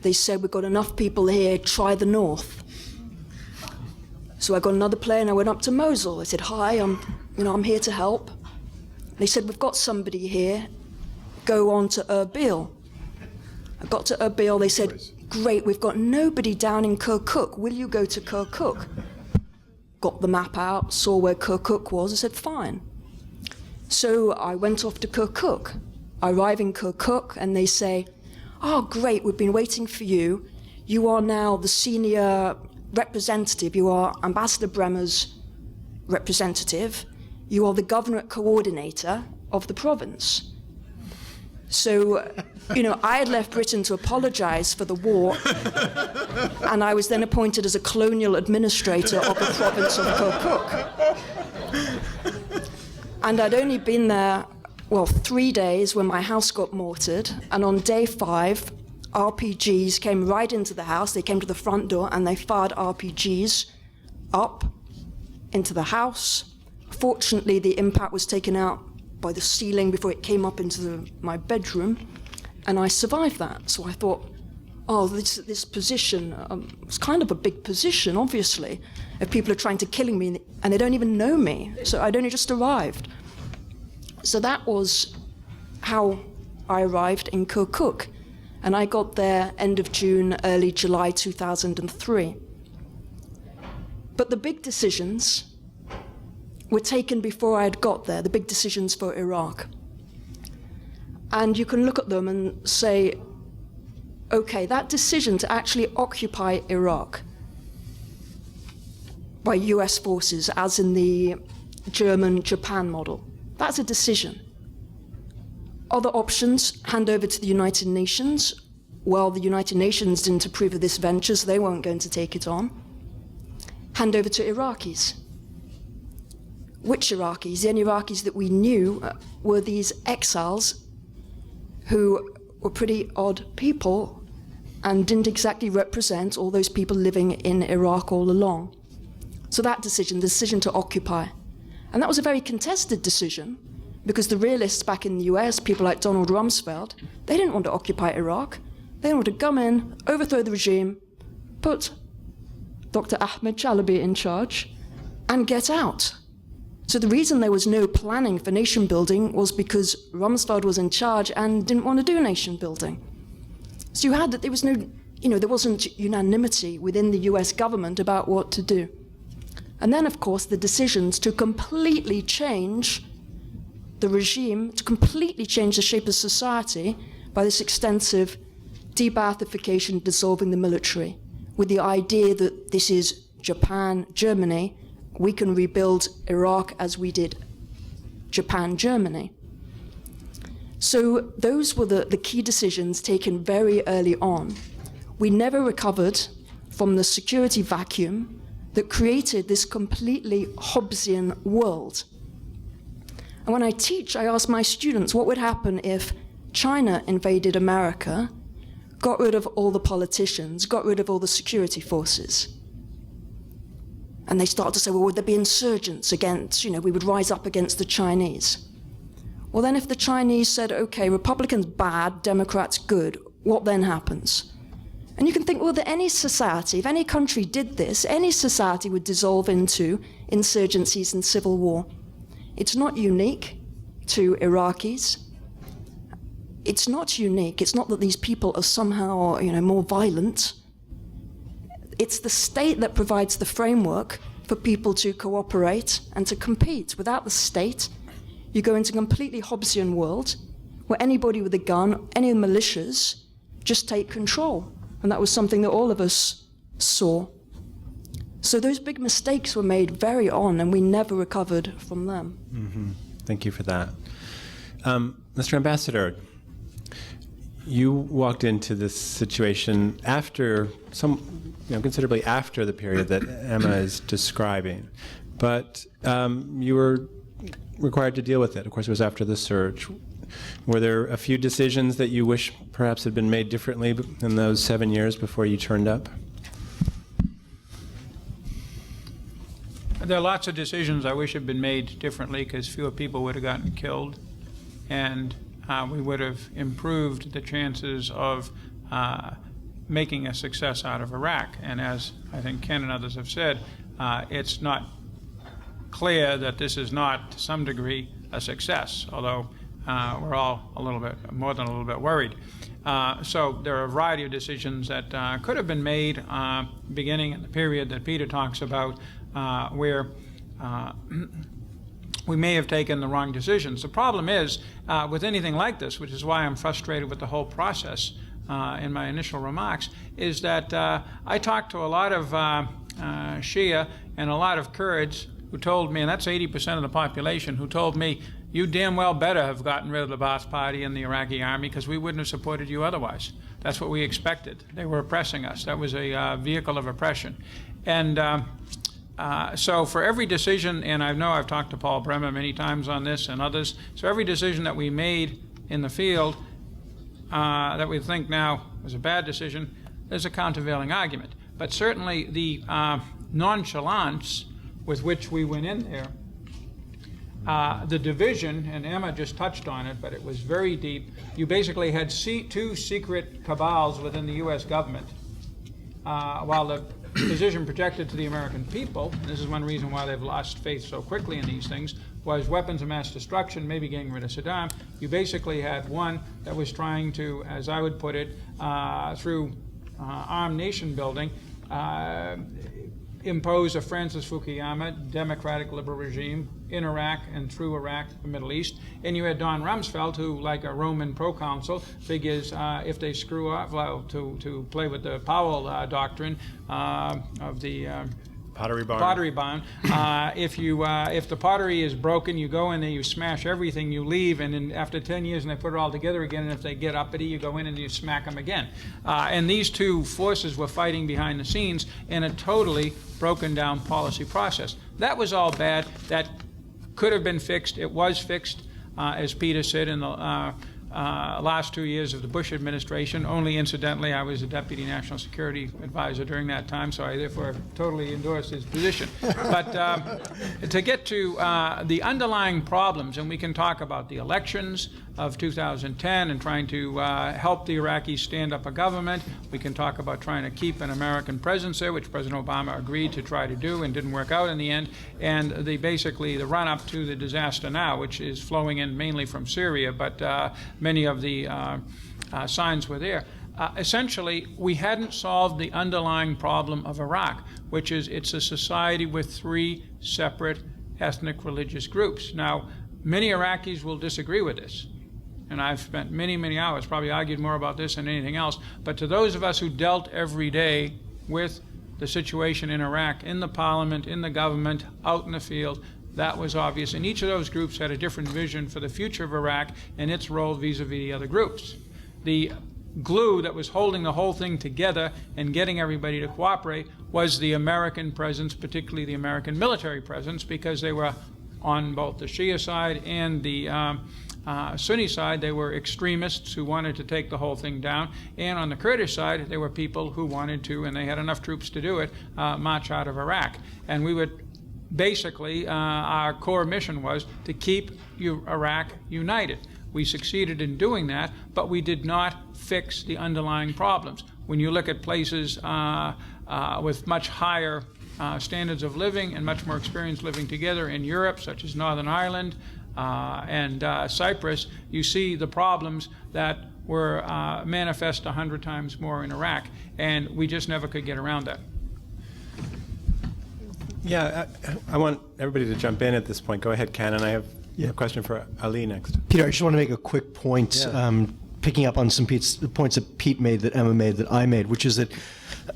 They said, we've got enough people here, try the north. So I got another plane, I went up to Mosul. I said, hi, I'm here to help. They said, we've got somebody here, go on to Erbil. I got to Erbil, they said, great, we've got nobody down in Kirkuk, will you go to Kirkuk? Got the map out, saw where Kirkuk was, I said, fine. So I went off to Kirkuk. I arrive in Kirkuk and they say, oh great, we've been waiting for you. You are now the senior representative, you are Ambassador Bremer's representative, you are the governorate coordinator of the province. So, I had left Britain to apologize for the war, and I was then appointed as a colonial administrator of the province of Kirkuk. And I'd only been there, 3 days when my house got mortared, and on day 5, RPGs came right into the house. They came to the front door and they fired RPGs up into the house. Fortunately, the impact was taken out by the ceiling before it came up into my bedroom, and I survived that. So I thought, oh, this position, it's kind of a big position, obviously, if people are trying to kill me and they don't even know me. So I'd only just arrived. So that was how I arrived in Kirkuk. And I got there end of June, early July 2003. But the big decisions were taken before I had got there, the big decisions for Iraq. And you can look at them and say, okay, that decision to actually occupy Iraq by US forces, as in the German-Japan model, that's a decision. Other options, hand over to the United Nations. Well, the United Nations didn't approve of this venture, so they weren't going to take it on. Hand over to Iraqis. Which Iraqis? The only Iraqis that we knew were these exiles who were pretty odd people and didn't exactly represent all those people living in Iraq all along. So that decision, the decision to occupy. And that was a very contested decision, because the realists back in the US, people like Donald Rumsfeld, they didn't want to occupy Iraq. They wanted to come in, overthrow the regime, put Dr. Ahmed Chalabi in charge, and get out. So the reason there was no planning for nation building was because Rumsfeld was in charge and didn't want to do nation building. So you had that there was no, there wasn't unanimity within the US government about what to do. And then, of course, the decisions to completely change the regime, to completely change the shape of society by this extensive de-Baathification, dissolving the military, with the idea that this is Japan, Germany, we can rebuild Iraq as we did Japan, Germany. So those were the key decisions taken very early on. We never recovered from the security vacuum that created this completely Hobbesian world. And when I teach, I ask my students what would happen if China invaded America, got rid of all the politicians, got rid of all the security forces. And they start to say, well, would there be insurgents against, we would rise up against the Chinese. Well, then if the Chinese said, okay, Republicans bad, Democrats good, what then happens? And you can think, well, that any society, if any country did this, any society would dissolve into insurgencies and civil war. It's not unique to Iraqis. It's not unique. It's not that these people are somehow, more violent. It's the state that provides the framework for people to cooperate and to compete. Without the state, you go into a completely Hobbesian world where anybody with a gun, any of the militias, just take control. And that was something that all of us saw. So those big mistakes were made very on, and we never recovered from them. Mm-hmm. Thank you for that. Mr. Ambassador, you walked into this situation after considerably after the period that Emma is describing, but you were required to deal with it. Of course, it was after the surge. Were there a few decisions that you wish perhaps had been made differently in those 7 years before you turned up? There are lots of decisions I wish had been made differently, because fewer people would have gotten killed, and we would have improved the chances of making a success out of Iraq. And as I think Ken and others have said, it's not clear that this is not, to some degree, a success, although we're all a little bit, more than a little bit worried. So there are a variety of decisions that could have been made beginning in the period that Peter talks about, where we may have taken the wrong decisions. The problem is, with anything like this, which is why I'm frustrated with the whole process in my initial remarks, is that I talked to a lot of Shia and a lot of Kurds who told me, and that's 80% of the population, who told me, you damn well better have gotten rid of the Ba'ath Party and the Iraqi army, because we wouldn't have supported you otherwise. That's what we expected. They were oppressing us. That was a vehicle of oppression. And so for every decision, and I know I've talked to Paul Bremer many times on this and others, so every decision that we made in the field that we think now was a bad decision, there's a countervailing argument. But certainly the nonchalance with which we went in there, the division, and Emma just touched on it, but it was very deep. You basically had two secret cabals within the U.S. government, while the position projected to the American people, and this is one reason why they've lost faith so quickly in these things, was weapons of mass destruction, maybe getting rid of Saddam. You basically had one that was trying to, as I would put it, through armed nation building, impose a Francis Fukuyama democratic liberal regime in Iraq and through Iraq, the Middle East. And you had Don Rumsfeld, who, like a Roman proconsul, figures if they screw up, well, to play with the Powell doctrine of the Pottery barn. Pottery barn. If the pottery is broken, you go in there, you smash everything, you leave, and then after 10 years, and they put it all together again. And if they get uppity, you go in and you smack them again. And these two forces were fighting behind the scenes in a totally broken down policy process. That was all bad. That could have been fixed. It was fixed, as Peter said, in the last 2 years of the Bush administration. Only incidentally, I was a deputy national security advisor during that time, so I therefore totally endorse his position. But to get to the underlying problems, and we can talk about the elections of 2010 and trying to help the Iraqis stand up a government. We can talk about trying to keep an American presence there, which President Obama agreed to try to do and didn't work out in the end. And basically the run-up to the disaster now, which is flowing in mainly from Syria, but many of the signs were there. Essentially, we hadn't solved the underlying problem of Iraq, which is it's a society with 3 separate ethnic religious groups. Now, many Iraqis will disagree with this. And I've spent many, many hours, probably argued more about this than anything else. But to those of us who dealt every day with the situation in Iraq, in the parliament, in the government, out in the field, that was obvious. And each of those groups had a different vision for the future of Iraq and its role vis-a-vis the other groups. The glue that was holding the whole thing together and getting everybody to cooperate was the American presence, particularly the American military presence, because they were on both the Shia side and the Sunni side. They were extremists who wanted to take the whole thing down. And on the Kurdish side, there were people who wanted to, and they had enough troops to do it, march out of Iraq. And we would basically, our core mission was to keep Iraq united. We succeeded in doing that, but we did not fix the underlying problems. When you look at places with much higher standards of living and much more experience living together in Europe, such as Northern Ireland and Cyprus, you see the problems that were manifest 100 times more in Iraq, and we just never could get around that. Yeah, I want everybody to jump in at this point. Go ahead, Ken, and I have a question for Ali next. Peter, I just want to make a quick point, picking up on some points that Pete made, that Emma made, that I made, which is that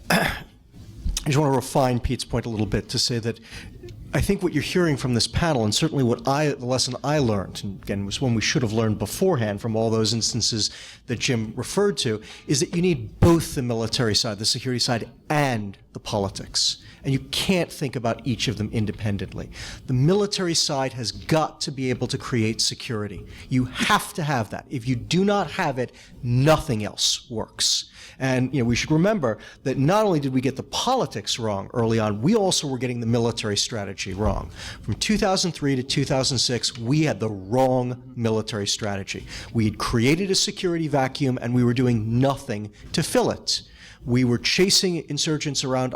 I just want to refine Pete's point a little bit to say that I think what you're hearing from this panel, and certainly the lesson I learned, and again, was one we should have learned beforehand from all those instances that Jim referred to, is that you need both the military side, the security side, and the politics. And you can't think about each of them independently. The military side has got to be able to create security. You have to have that. If you do not have it, nothing else works. And we should remember that not only did we get the politics wrong early on, we also were getting the military strategy wrong. From 2003 to 2006, we had the wrong military strategy. We had created a security vacuum, and we were doing nothing to fill it. We were chasing insurgents around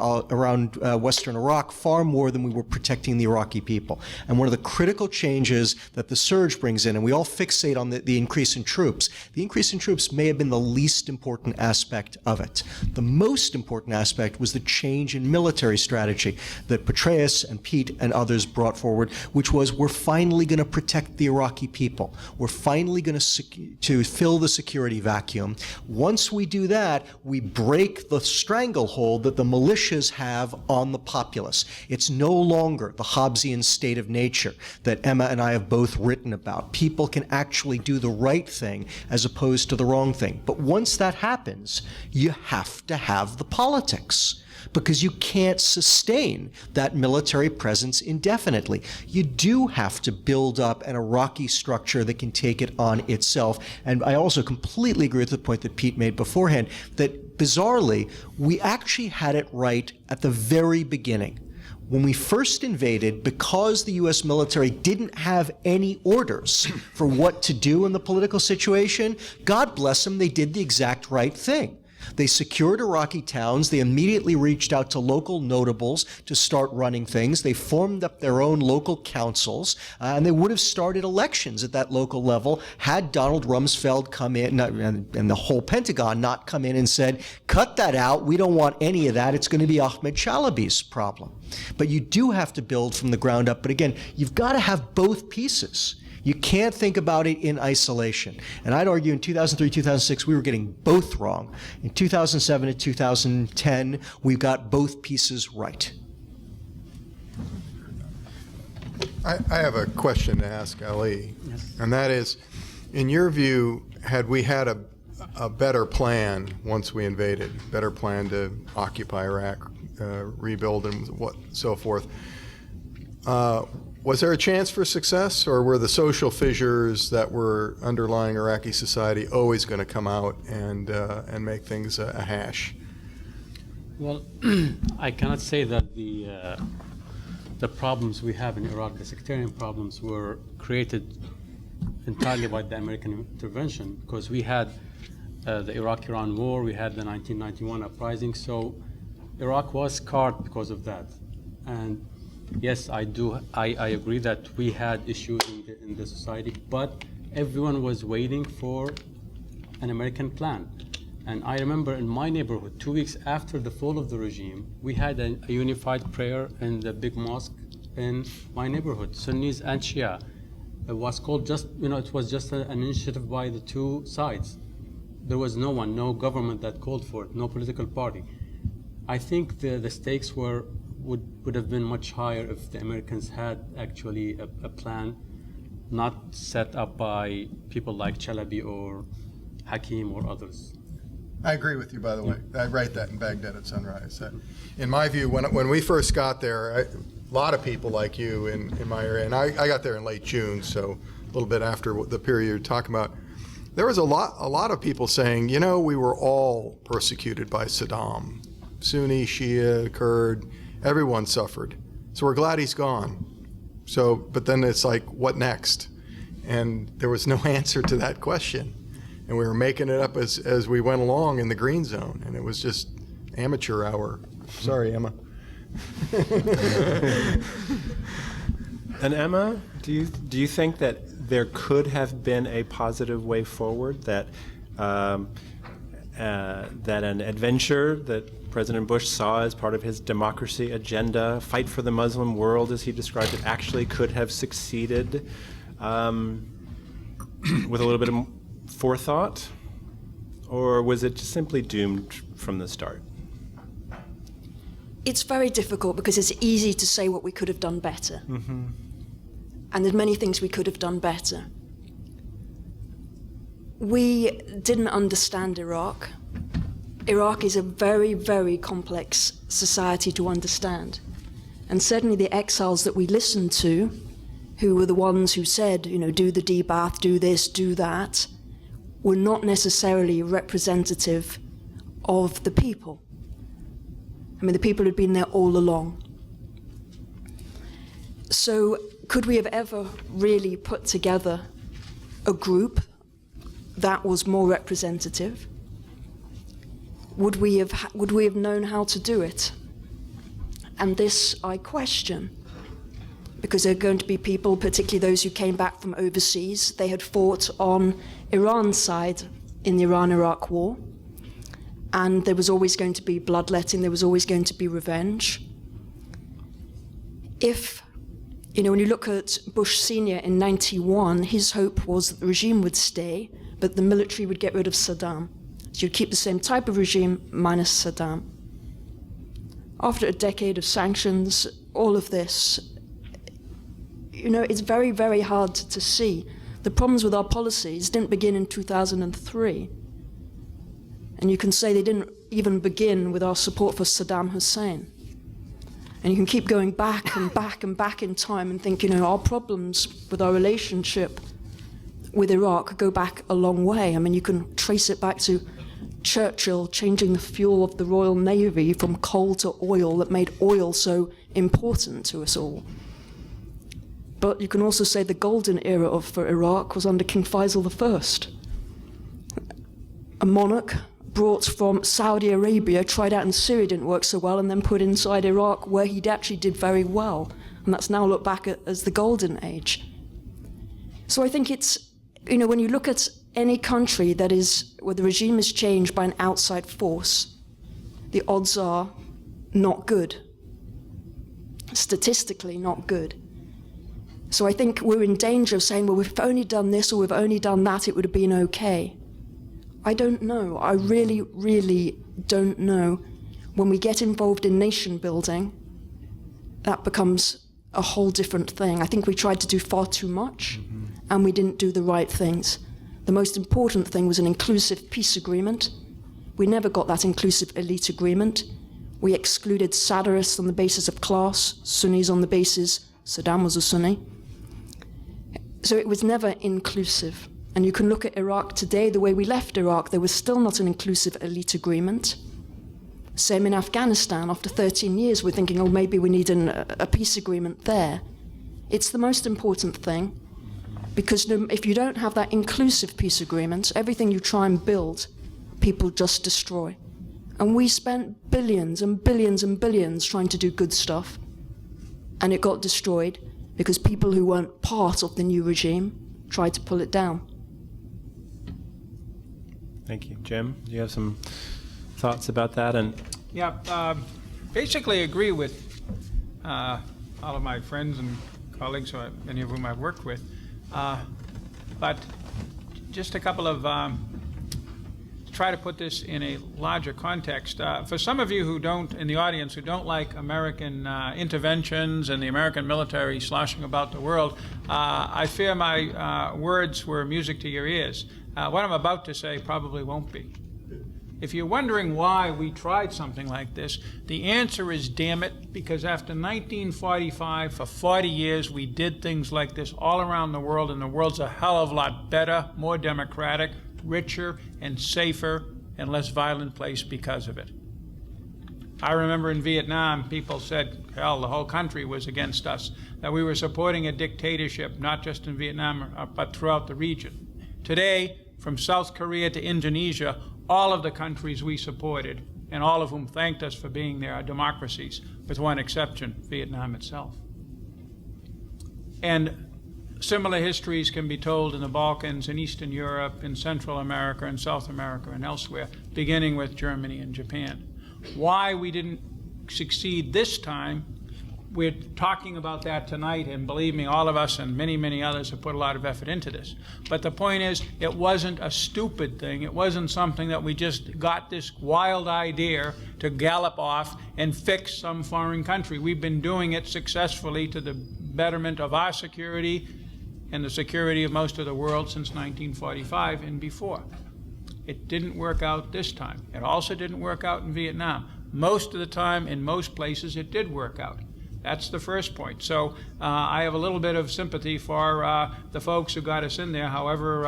Western Iraq far more than we were protecting the Iraqi people. And one of the critical changes that the surge brings in, and we all fixate on the increase in troops, the increase in troops may have been the least important aspect of it. The most important aspect was the change in military strategy that Petraeus and Pete and others brought forward, which was we're finally going to protect the Iraqi people. We're finally going to fill the security vacuum. Once we do that, we break the stranglehold that the militias have on the populace. It's no longer the Hobbesian state of nature that Emma and I have both written about. People can actually do the right thing as opposed to the wrong thing. But once that happens, you have to have the politics, because you can't sustain that military presence indefinitely. You do have to build up an Iraqi structure that can take it on itself. And I also completely agree with the point that Pete made beforehand, that bizarrely, we actually had it right at the very beginning. When we first invaded, because the U.S. military didn't have any orders for what to do in the political situation, God bless them, they did the exact right thing. They secured Iraqi towns. They immediately reached out to local notables to start running things. They formed up their own local councils, and they would have started elections at that local level had Donald Rumsfeld come in and the whole Pentagon not come in and said, cut that out. We don't want any of that. It's going to be Ahmed Chalabi's problem. But you do have to build from the ground up. But again, you've got to have both pieces. You can't think about it in isolation. And I'd argue in 2003, 2006, we were getting both wrong. In 2007 and 2010, we got both pieces right. I have a question to ask Ali, Yes. and that is, in your view, had we had a better plan once we invaded, better plan to occupy Iraq, rebuild and so forth, was there a chance for success, or were the social fissures that were underlying Iraqi society always going to come out and make things a hash? Well, I cannot say that the problems we have in Iraq, the sectarian problems, were created entirely by the American intervention, because we had the Iraq-Iran war, we had the 1991 uprising, so Iraq was scarred because of that. And yes, I agree that we had issues in the society, but everyone was waiting for an American plan. And I remember in my neighborhood, 2 weeks after the fall of the regime, we had a unified prayer in the big mosque in my neighborhood, Sunnis and Shia. It was called it was just an initiative by the two sides. There was no government that called for it, no political party. I think the stakes would have been much higher if the Americans had actually a plan not set up by people like Chalabi or Hakim or others. I agree with you, by the way. I write that in Baghdad at Sunrise. In my view, when we first got there, a lot of people like you in my area, and I got there in late June, so a little bit after the period you're talking about, there was a lot of people saying, we were all persecuted by Saddam. Sunni, Shia, Kurd, everyone suffered. So we're glad he's gone. But then it's like, what next? And there was no answer to that question. And we were making it up as we went along in the green zone, and it was just amateur hour. Sorry, Emma. And Emma, do you think that there could have been a positive way forward, that an adventure that President Bush saw as part of his democracy agenda, fight for the Muslim world as he described it, actually could have succeeded with a little bit of forethought? Or was it just simply doomed from the start? It's very difficult because it's easy to say what we could have done better. Mm-hmm. And there's many things we could have done better. We didn't understand Iraq. Iraq is a very, very complex society to understand. And certainly the exiles that we listened to, who were the ones who said, do the debath, do this, do that, were not necessarily representative of the people. I mean, the people had been there all along. So could we have ever really put together a group that was more representative? Would we have known how to do it? And this I question, because there are going to be people, particularly those who came back from overseas. They had fought on Iran's side in the Iran-Iraq war, and there was always going to be bloodletting, there was always going to be revenge. When you look at Bush Sr. in 91, his hope was that the regime would stay, but the military would get rid of Saddam. So you'd keep the same type of regime minus Saddam. After a decade of sanctions, all of this, it's very, very hard to see. The problems with our policies didn't begin in 2003. And you can say they didn't even begin with our support for Saddam Hussein. And you can keep going back and back and back in time and think, our problems with our relationship with Iraq go back a long way. I mean, you can trace it back to Churchill changing the fuel of the Royal Navy from coal to oil that made oil so important to us all. But you can also say the golden era for Iraq was under King Faisal I. A monarch, brought from Saudi Arabia, tried out in Syria, didn't work so well, and then put inside Iraq, where he actually did very well. And that's now looked back at as the golden age. So I think it's, you know, when you look at any country that is, where the regime is changed by an outside force, the odds are not good. Statistically not good. So I think we're in danger of saying, well, we've only done this or we've only done that, it would have been okay. I don't know. I really, really don't know. When we get involved in nation building, that becomes a whole different thing. I think we tried to do far too much, and we didn't do the right things. The most important thing was an inclusive peace agreement. We never got that inclusive elite agreement. We excluded Sadrists on the basis of class, Sunnis on the basis Saddam was a Sunni. So it was never inclusive. And you can look at Iraq today, the way we left Iraq, there was still not an inclusive elite agreement. Same in Afghanistan. After 13 years, we're thinking, oh, maybe we need a peace agreement there. It's the most important thing, because if you don't have that inclusive peace agreement, everything you try and build, people just destroy. And we spent billions and billions and billions trying to do good stuff, and it got destroyed because people who weren't part of the new regime tried to pull it down. Thank you. Jim, do you have some thoughts about that? And Yeah, basically agree with all of my friends and colleagues, many of whom I've worked with. But just a couple of, try to put this in a larger context. For some of you who don't, in the audience, who don't like American interventions and the American military sloshing about the world, I fear my words were music to your ears. What I'm about to say probably won't be. If you're wondering why we tried something like this, the answer is, damn it, because after 1945, for 40 years, we did things like this all around the world, and the world's a hell of a lot better, more democratic, richer, and safer, and less violent place because of it. I remember in Vietnam, people said, hell, the whole country was against us, that we were supporting a dictatorship, not just in Vietnam, but throughout the region. Today, from South Korea to Indonesia, all of the countries we supported, and all of whom thanked us for being there, are democracies, with one exception, Vietnam itself. And similar histories can be told in the Balkans, in Eastern Europe, in Central America, and South America, and elsewhere, beginning with Germany and Japan. Why we didn't succeed this time, we're talking about that tonight, and believe me, all of us and many, many others have put a lot of effort into this. But the point is, it wasn't a stupid thing. It wasn't something that we just got this wild idea to gallop off and fix some foreign country. We've been doing it successfully to the betterment of our security and the security of most of the world since 1945 and before. It didn't work out this time. It also didn't work out in Vietnam. Most of the time, in most places, it did work out. That's the first point. So I have a little bit of sympathy for the folks who got us in there, however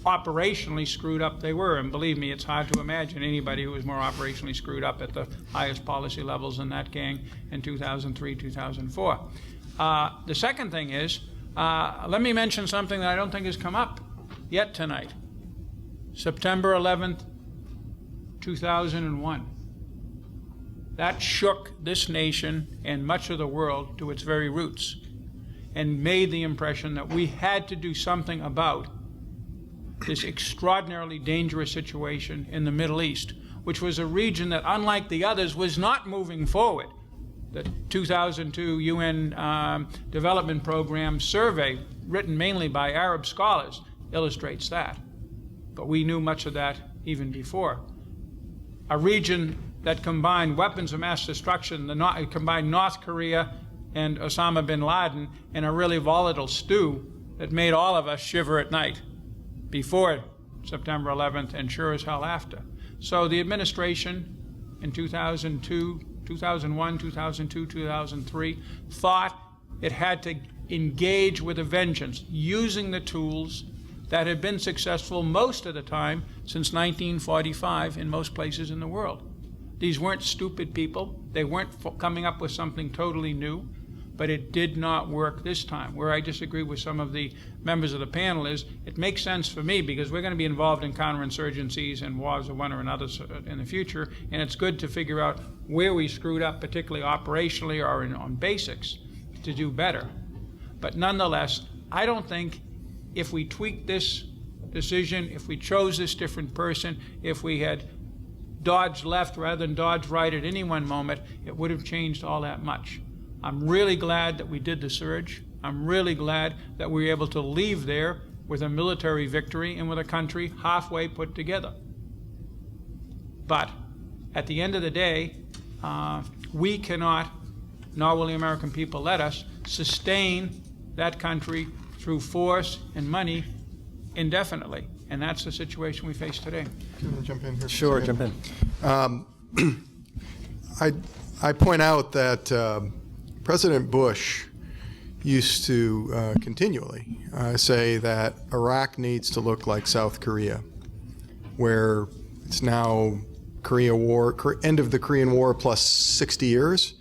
operationally screwed up they were. And believe me, it's hard to imagine anybody who was more operationally screwed up at the highest policy levels than that gang in 2003, 2004. The second thing is, let me mention something that I don't think has come up yet tonight. September 11th, 2001. That shook this nation and much of the world to its very roots and made the impression that we had to do something about this extraordinarily dangerous situation in the Middle East, which was a region that, unlike the others, was not moving forward. The 2002 UN Development Program survey, written mainly by Arab scholars, illustrates that. But we knew much of that even before. A region that combined weapons of mass destruction, combined North Korea and Osama bin Laden in a really volatile stew that made all of us shiver at night before September 11th and sure as hell after. So the administration in 2002, 2001, 2002, 2003 thought it had to engage with a vengeance using the tools that had been successful most of the time since 1945 in most places in the world. These weren't stupid people. They weren't coming up with something totally new. but it did not work this time. Where I disagree with some of the members of the panel is, it makes sense for me because we're going to be involved in counterinsurgencies and wars of one or another in the future, and it's good to figure out where we screwed up, particularly operationally or on basics, to do better. But nonetheless, I don't think if we tweaked this decision, if we chose this different person, if we had dodged left rather than dodged right at any one moment, it would have changed all that much. I'm really glad that we did the surge. I'm really glad that we were able to leave there with a military victory and with a country halfway put together. But at the end of the day, we cannot, nor will the American people let us, sustain that country through force and money indefinitely. And that's the situation we face today. Can I jump in here? Sure, jump in. I point out that President Bush used to continually say that Iraq needs to look like South Korea, where it's now Korea War, end of the Korean War plus 60 years.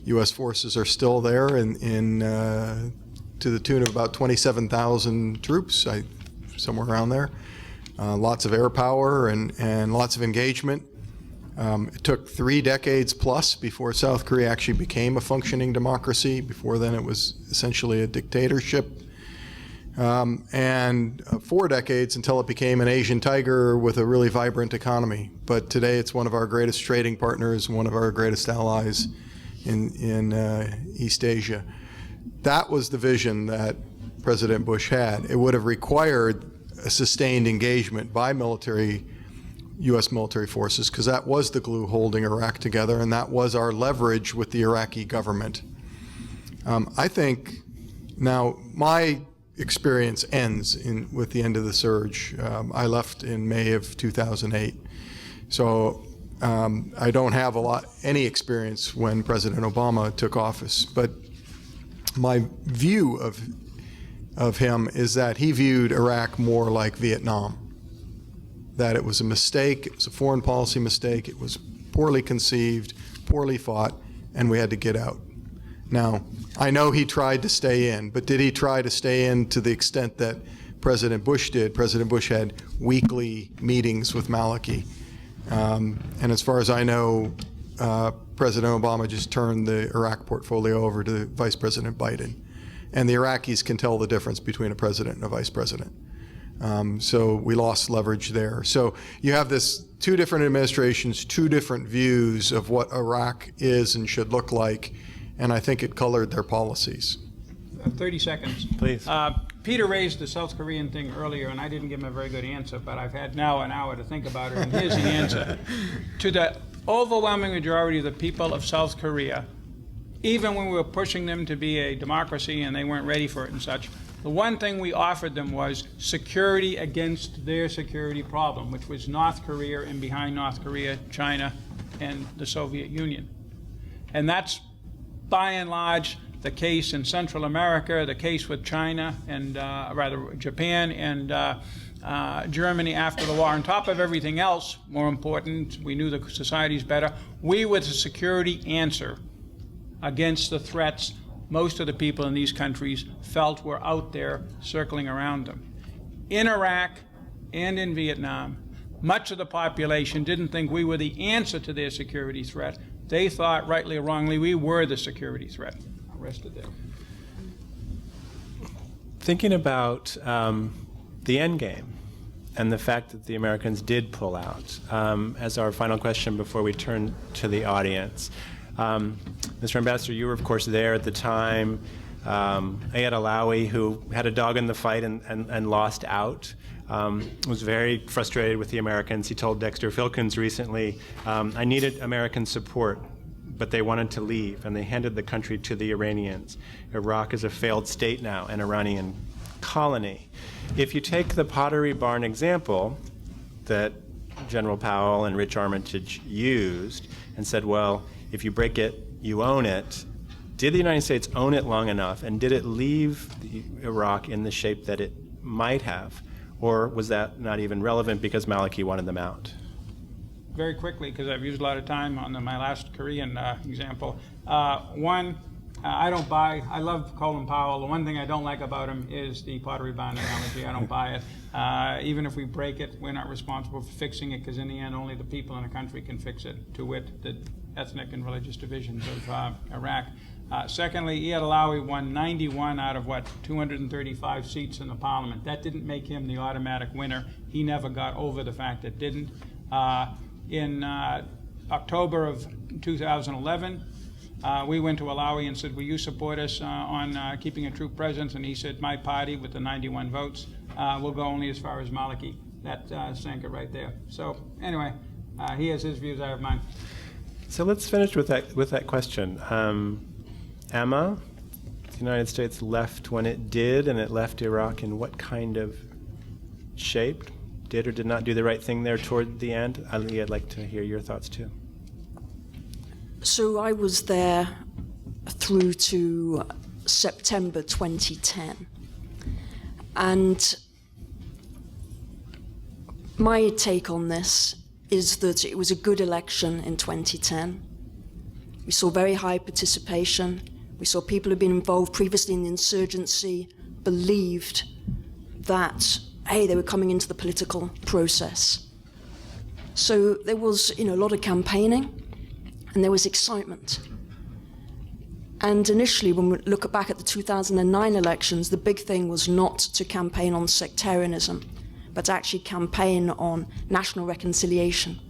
U.S. forces are still there to the tune of about 27,000 troops, somewhere around there. Lots of air power and lots of engagement. It took 3 decades plus before South Korea actually became a functioning democracy. Before then, it was essentially a dictatorship. And 4 decades until it became an Asian tiger with a really vibrant economy. But today, it's one of our greatest trading partners, one of our greatest allies in East Asia. That was the vision that President Bush had. It would have required a sustained engagement by U.S. military forces, because that was the glue holding Iraq together, and that was our leverage with the Iraqi government. I think now my experience ends with the end of the surge. I left in May of 2008, so I don't have any experience when President Obama took office. But my view of him is that he viewed Iraq more like Vietnam, that it was a mistake, it was a foreign policy mistake, it was poorly conceived, poorly fought, and we had to get out. Now, I know he tried to stay in, but did he try to stay in to the extent that President Bush did? President Bush had weekly meetings with Maliki. And as far as I know, President Obama just turned the Iraq portfolio over to Vice President Biden. And the Iraqis can tell the difference between a president and a vice president. So we lost leverage there. So you have this 2 different administrations, 2 different views of what Iraq is and should look like, and I think it colored their policies. 30 seconds. Please. Peter raised the South Korean thing earlier, and I didn't give him a very good answer, but I've had now an hour to think about it, and here's the answer. To the overwhelming majority of the people of South Korea, even when we were pushing them to be a democracy and they weren't ready for it and such, the one thing we offered them was security against their security problem, which was North Korea, and behind North Korea, China and the Soviet Union. And that's, by and large, the case in Central America, the case with China, and rather Japan and Germany after the war. On top of everything else, more important, we knew the societies better. We were the security answer against the threats most of the people in these countries felt were out there circling around them. In Iraq and in Vietnam, much of the population didn't think we were the answer to their security threat. They thought, rightly or wrongly, we were the security threat. I'll rest it there. Thinking about the end game and the fact that the Americans did pull out, as our final question before we turn to the audience. Mr. Ambassador, you were, of course, there at the time. Ayad Alawi, who had a dog in the fight and lost out, was very frustrated with the Americans. He told Dexter Filkins recently, I needed American support, but they wanted to leave, and they handed the country to the Iranians. Iraq is a failed state now, an Iranian colony. If you take the Pottery Barn example that General Powell and Rich Armitage used and said, well, if you break it, you own it. Did the United States own it long enough, and did it leave Iraq in the shape that it might have? Or was that not even relevant because Maliki wanted them out? Very quickly, because I've used a lot of time on my last Korean example. One, I love Colin Powell. The one thing I don't like about him is the pottery barn analogy. I don't buy it. Even if we break it, we're not responsible for fixing it, because in the end, only the people in a country can fix it, to wit, the ethnic and religious divisions of Iraq. Secondly, Iyad Allawi won 91 out of, 235 seats in the parliament. That didn't make him the automatic winner. He never got over the fact it didn't. In October of 2011, we went to Allawi and said, will you support us on keeping a troop presence? And he said, my party, with the 91 votes, will go only as far as Maliki. That sank it right there. So anyway, he has his views, I have mine. So let's finish with that question. Emma, the United States left when it did, and it left Iraq in what kind of shape? Did or did not do the right thing there toward the end? Ali, I'd like to hear your thoughts too. So I was there through to September 2010. And my take on this is that it was a good election in 2010. We saw very high participation. We saw people who'd been involved previously in the insurgency believed that, hey, they were coming into the political process. So there was, a lot of campaigning, and there was excitement. And initially, when we look back at the 2009 elections, the big thing was not to campaign on sectarianism, but to actually campaign on national reconciliation.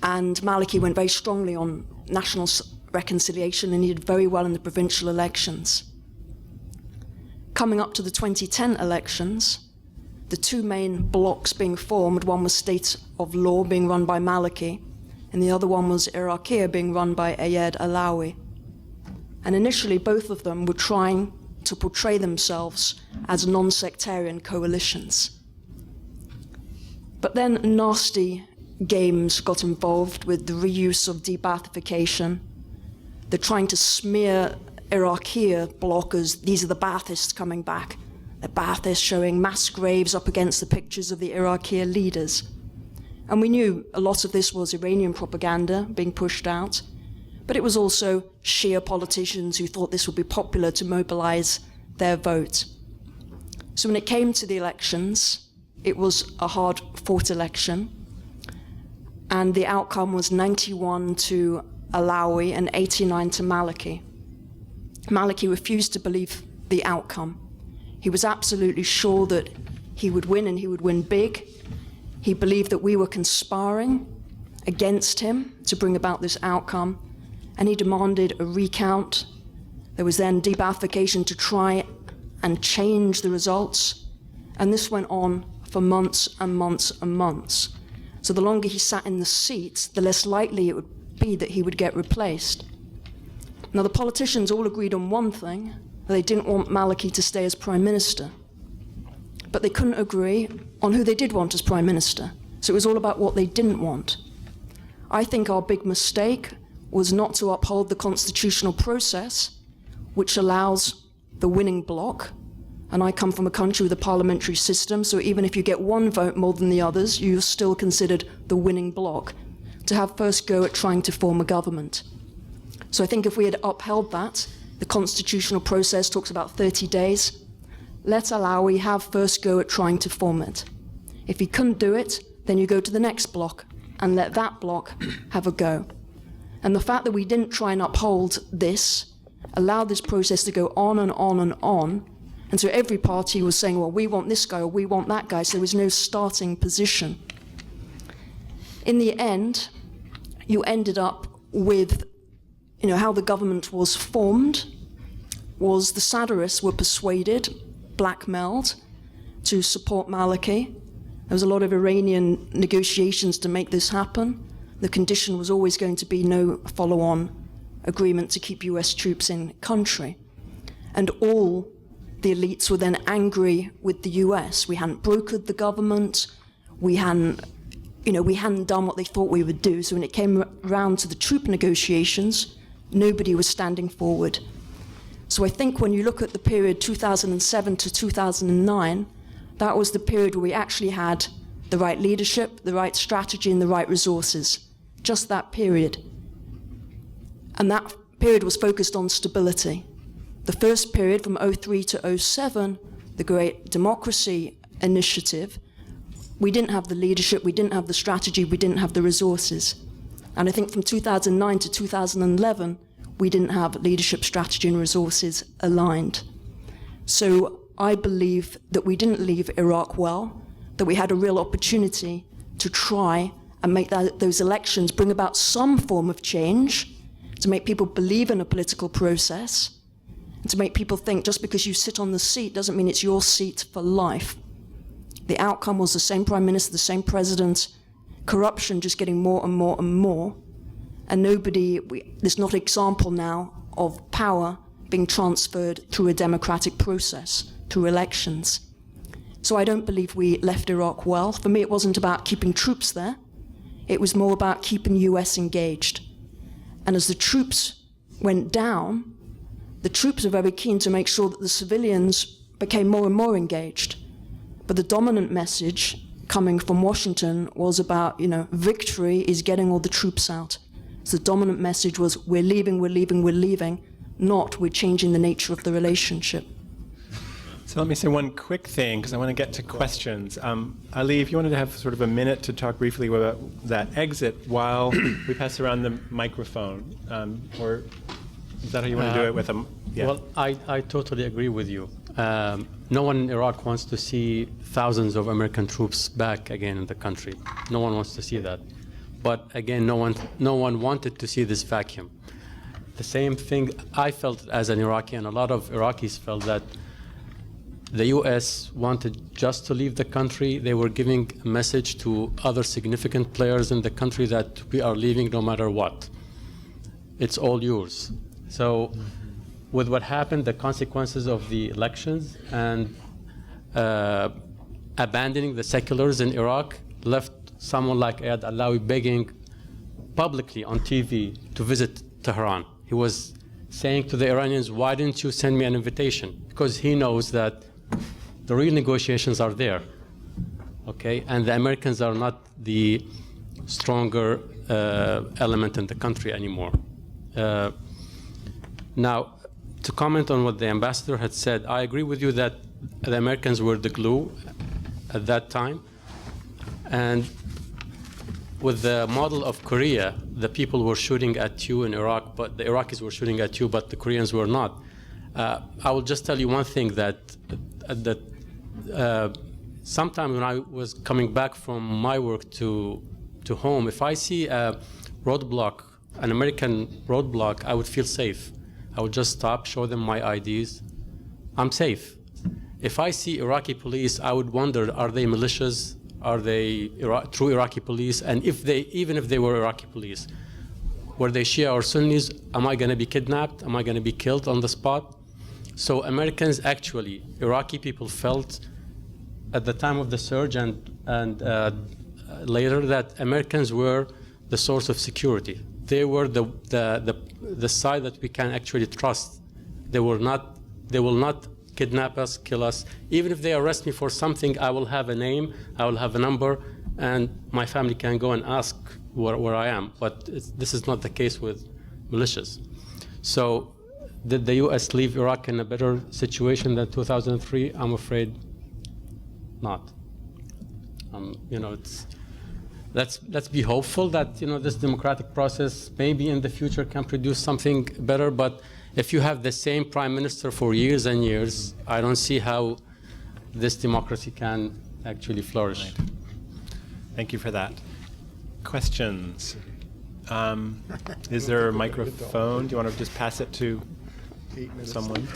And Maliki went very strongly on national reconciliation, and he did very well in the provincial elections. Coming up to the 2010 elections, the two main blocs being formed, one was State of Law being run by Maliki, and the other one was Iraqia being run by Iyad Allawi. And initially, both of them were trying to portray themselves as non-sectarian coalitions. But then nasty games got involved with the reuse of de-Baathification. They're trying to smear Iraqia blockers. These are the Baathists coming back. The Baathists showing mass graves up against the pictures of the Iraqia leaders. And we knew a lot of this was Iranian propaganda being pushed out, but it was also Shia politicians who thought this would be popular to mobilize their vote. So when it came to the elections, it was a hard-fought election, and the outcome was 91 to Allawi and 89 to Maliki. Maliki refused to believe the outcome. He was absolutely sure that he would win, and he would win big. He believed that we were conspiring against him to bring about this outcome, and he demanded a recount. There was then de-Baathification to try and change the results, and this went on for months and months and months. So the longer he sat in the seat, the less likely it would be that he would get replaced. Now, the politicians all agreed on one thing: they didn't want Maliki to stay as prime minister. But they couldn't agree on who they did want as prime minister. So it was all about what they didn't want. I think our big mistake was not to uphold the constitutional process, which allows the winning bloc. And I come from a country with a parliamentary system, so even if you get one vote more than the others, you're still considered the winning bloc, to have first go at trying to form a government. So I think if we had upheld that, the constitutional process talks about 30 days, let Allawi have first go at trying to form it. If he couldn't do it, then you go to the next bloc and let that bloc have a go. And the fact that we didn't try and uphold this allowed this process to go on and on and on. And so every party was saying, well, we want this guy or we want that guy, so there was no starting position. In the end, you ended up with, how the government was formed was the Sadrists were persuaded, blackmailed, to support Maliki. There was a lot of Iranian negotiations to make this happen. The condition was always going to be no follow-on agreement to keep US troops in country. And all the elites were then angry with the US. We hadn't brokered the government. We hadn't done what they thought we would do. So when it came around to the troop negotiations, nobody was standing forward. So I think when you look at the period 2007 to 2009, that was the period where we actually had the right leadership, the right strategy, and the right resources. Just that period. And that period was focused on stability. The first period, from 03 to 07, the Great Democracy Initiative, we didn't have the leadership, we didn't have the strategy, we didn't have the resources. And I think from 2009 to 2011, we didn't have leadership, strategy, and resources aligned. So I believe that we didn't leave Iraq well, that we had a real opportunity to try and make those elections bring about some form of change, to make people believe in a political process, and to make people think just because you sit on the seat doesn't mean it's your seat for life. The outcome was the same prime minister, the same president, corruption just getting more and more and more, and there's not an example now of power being transferred through a democratic process, through elections. So I don't believe we left Iraq well. For me, it wasn't about keeping troops there. It was more about keeping US engaged. And as the troops went down, the troops are very keen to make sure that the civilians became more and more engaged. But the dominant message coming from Washington was about, victory is getting all the troops out. So the dominant message was, we're leaving, we're leaving, we're leaving, not we're changing the nature of the relationship. So let me say one quick thing, because I want to get to questions. Ali, if you wanted to have sort of a minute to talk briefly about that exit while we pass around the microphone, or is that how you want to do it with them? Yeah. Well, I totally agree with you. No one in Iraq wants to see thousands of American troops back again in the country. No one wants to see that. But again, no one wanted to see this vacuum. The same thing I felt as an Iraqi, and a lot of Iraqis felt, that the US wanted just to leave the country. They were giving a message to other significant players in the country that we are leaving no matter what. It's all yours. So with what happened, the consequences of the elections and abandoning the seculars in Iraq left someone like Ayad Allawi begging publicly on TV to visit Tehran. He was saying to the Iranians, why didn't you send me an invitation? Because he knows that the real negotiations are there, okay? And the Americans are not the stronger element in the country anymore. Now, to comment on what the ambassador had said, I agree with you that the Americans were the glue at that time. And with the model of Korea, the people were shooting at you in Iraq, but the Iraqis were shooting at you, but the Koreans were not. I will just tell you one thing, that sometime when I was coming back from my work to home, if I see a roadblock, an American roadblock, I would feel safe. I would just stop, show them my IDs. I'm safe. If I see Iraqi police, I would wonder, are they militias? Are they true Iraqi police? And even if they were Iraqi police, were they Shia or Sunnis? Am I going to be kidnapped? Am I going to be killed on the spot? So Americans, actually, Iraqi people felt at the time of the surge and later that Americans were the source of security. They were the side that we can actually trust. They will not kidnap us, kill us. Even if they arrest me for something, I will have a name, I will have a number, and my family can go and ask where I am. But this is not the case with militias. So did the US leave Iraq in a better situation than 2003? I'm afraid not. Let's be hopeful that this democratic process maybe in the future can produce something better. But if you have the same prime minister for years and years, I don't see how this democracy can actually flourish. Right. Thank you for that. Questions? Is there a microphone? Do you want to just pass it to someone?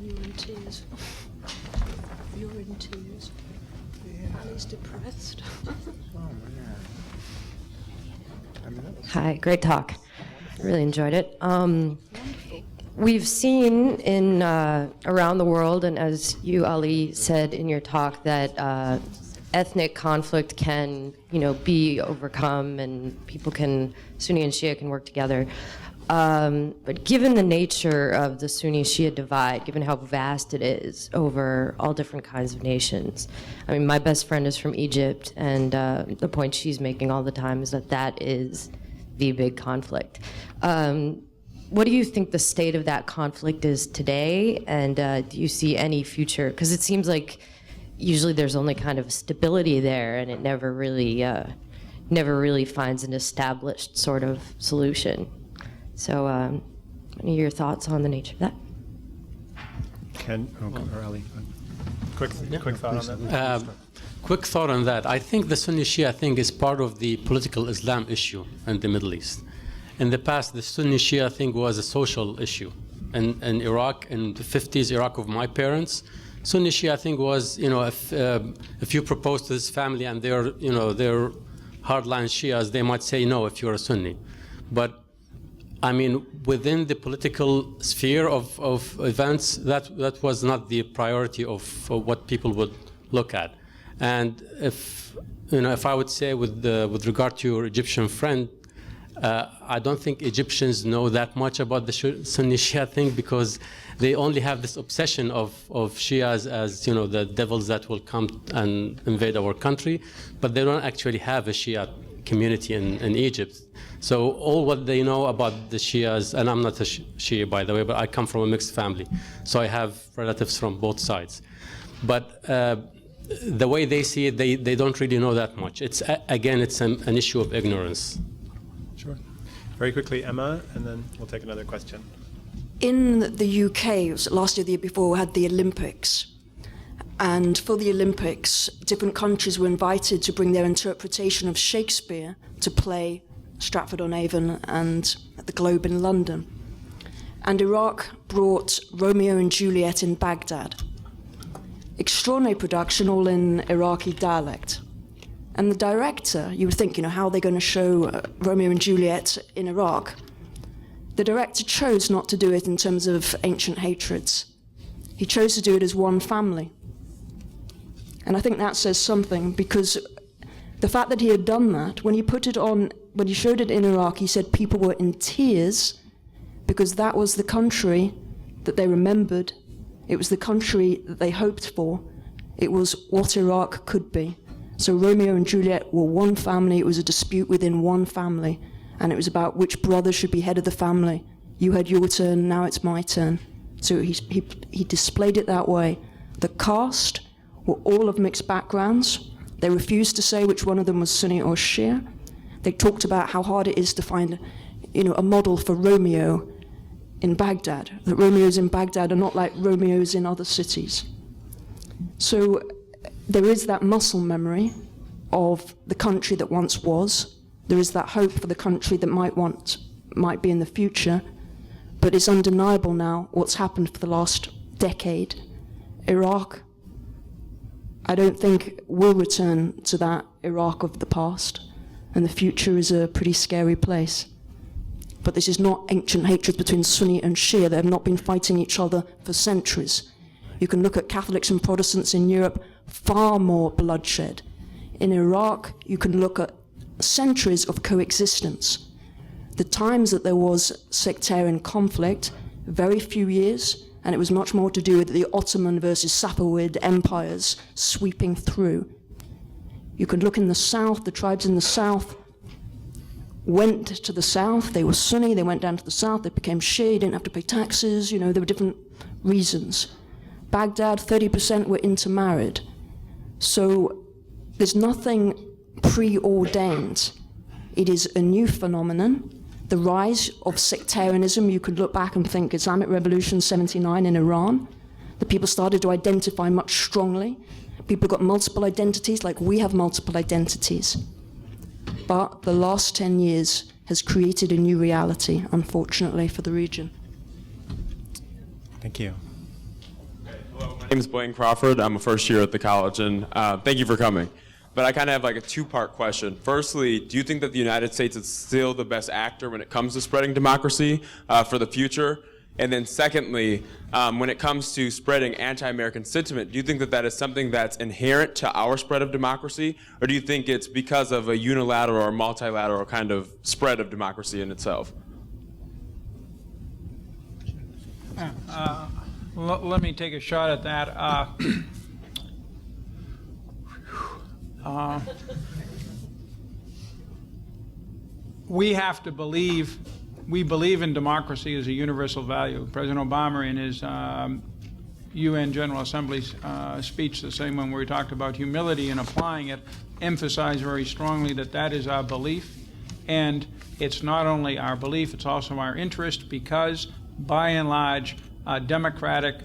You're in tears. You're in tears. Ali's depressed. Hi, great talk. Really enjoyed it. We've seen in around the world, and as you, Ali, said in your talk, that ethnic conflict can, be overcome, and people can, Sunni and Shia can work together. But given the nature of the Sunni-Shia divide, given how vast it is over all different kinds of nations, I mean, my best friend is from Egypt, and the point she's making all the time is that is the big conflict. What do you think the state of that conflict is today, and do you see any future? Because it seems like usually there's only kind of stability there, and it never really finds an established sort of solution. So, any of your thoughts on the nature of that? Ken or Ali? Quick thought on that. Quick thought on that. I think the Sunni Shia thing is part of the political Islam issue in the Middle East. In the past, the Sunni Shia thing was a social issue. In Iraq, in the 50s, Iraq of my parents, Sunni Shia thing was, if you propose to this family and they're hardline Shias, they might say no if you're a Sunni. But I mean, within the political sphere of events, that was not the priority of what people would look at. And if I would say with regard to your Egyptian friend, I don't think Egyptians know that much about the Sunni Shia thing, because they only have this obsession of Shias as the devils that will come and invade our country, but they don't actually have a Shia community in Egypt. So all what they know about the Shias, and I'm not a Shia by the way, but I come from a mixed family, so I have relatives from both sides. But the way they see it, they don't really know that much. It's an issue of ignorance. Sure. Very quickly, Emma, and then we'll take another question. In the UK, it was last year, the year before, we had the Olympics. And for the Olympics, different countries were invited to bring their interpretation of Shakespeare to play Stratford-on-Avon and at the Globe in London. And Iraq brought Romeo and Juliet in Baghdad. Extraordinary production, all in Iraqi dialect. And the director, you would think, how are they going to show Romeo and Juliet in Iraq? The director chose not to do it in terms of ancient hatreds. He chose to do it as one family. And I think that says something, because the fact that he had done that, when he showed it in Iraq, he said people were in tears because that was the country that they remembered. It was the country that they hoped for. It was what Iraq could be. So Romeo and Juliet were one family. It was a dispute within one family. And it was about which brother should be head of the family. You had your turn, now it's my turn. So he displayed it that way. The cast were all of mixed backgrounds. They refused to say which one of them was Sunni or Shia. They talked about how hard it is to find, a model for Romeo in Baghdad. That Romeos in Baghdad are not like Romeos in other cities. So there is that muscle memory of the country that once was. There is that hope for the country that might be in the future. But it's undeniable now what's happened for the last decade. Iraq, I don't think will return to that Iraq of the past, and the future is a pretty scary place. But this is not ancient hatred between Sunni and Shia. They have not been fighting each other for centuries. You can look at Catholics and Protestants in Europe, far more bloodshed. In Iraq, you can look at centuries of coexistence. The times that there was sectarian conflict, very few years, and it was much more to do with the Ottoman versus Safavid empires sweeping through. You could look in the south, the tribes in the south went to the south, they were Sunni, they went down to the south, they became Shia, you didn't have to pay taxes, there were different reasons. Baghdad, 30% were intermarried. So there's nothing preordained. It is a new phenomenon. The rise of sectarianism, you could look back and think Islamic Revolution 79 in Iran. The people started to identify much strongly. People got multiple identities like we have multiple identities. But the last 10 years has created a new reality, unfortunately, for the region. Thank you. Hello, my name is Blaine Crawford. I'm a first year at the college, and thank you for coming. But I kind of have like a two-part question. Firstly, do you think that the United States is still the best actor when it comes to spreading democracy for the future? And then secondly, when it comes to spreading anti-American sentiment, do you think that that is something that's inherent to our spread of democracy? Or do you think it's because of a unilateral or multilateral kind of spread of democracy in itself? Let me take a shot at that. we have to believe, we believe in democracy as a universal value. President Obama in his UN General Assembly speech, the same one where he talked about humility and applying it, emphasized very strongly that that is our belief. And it's not only our belief, it's also our interest, because by and large, a democratic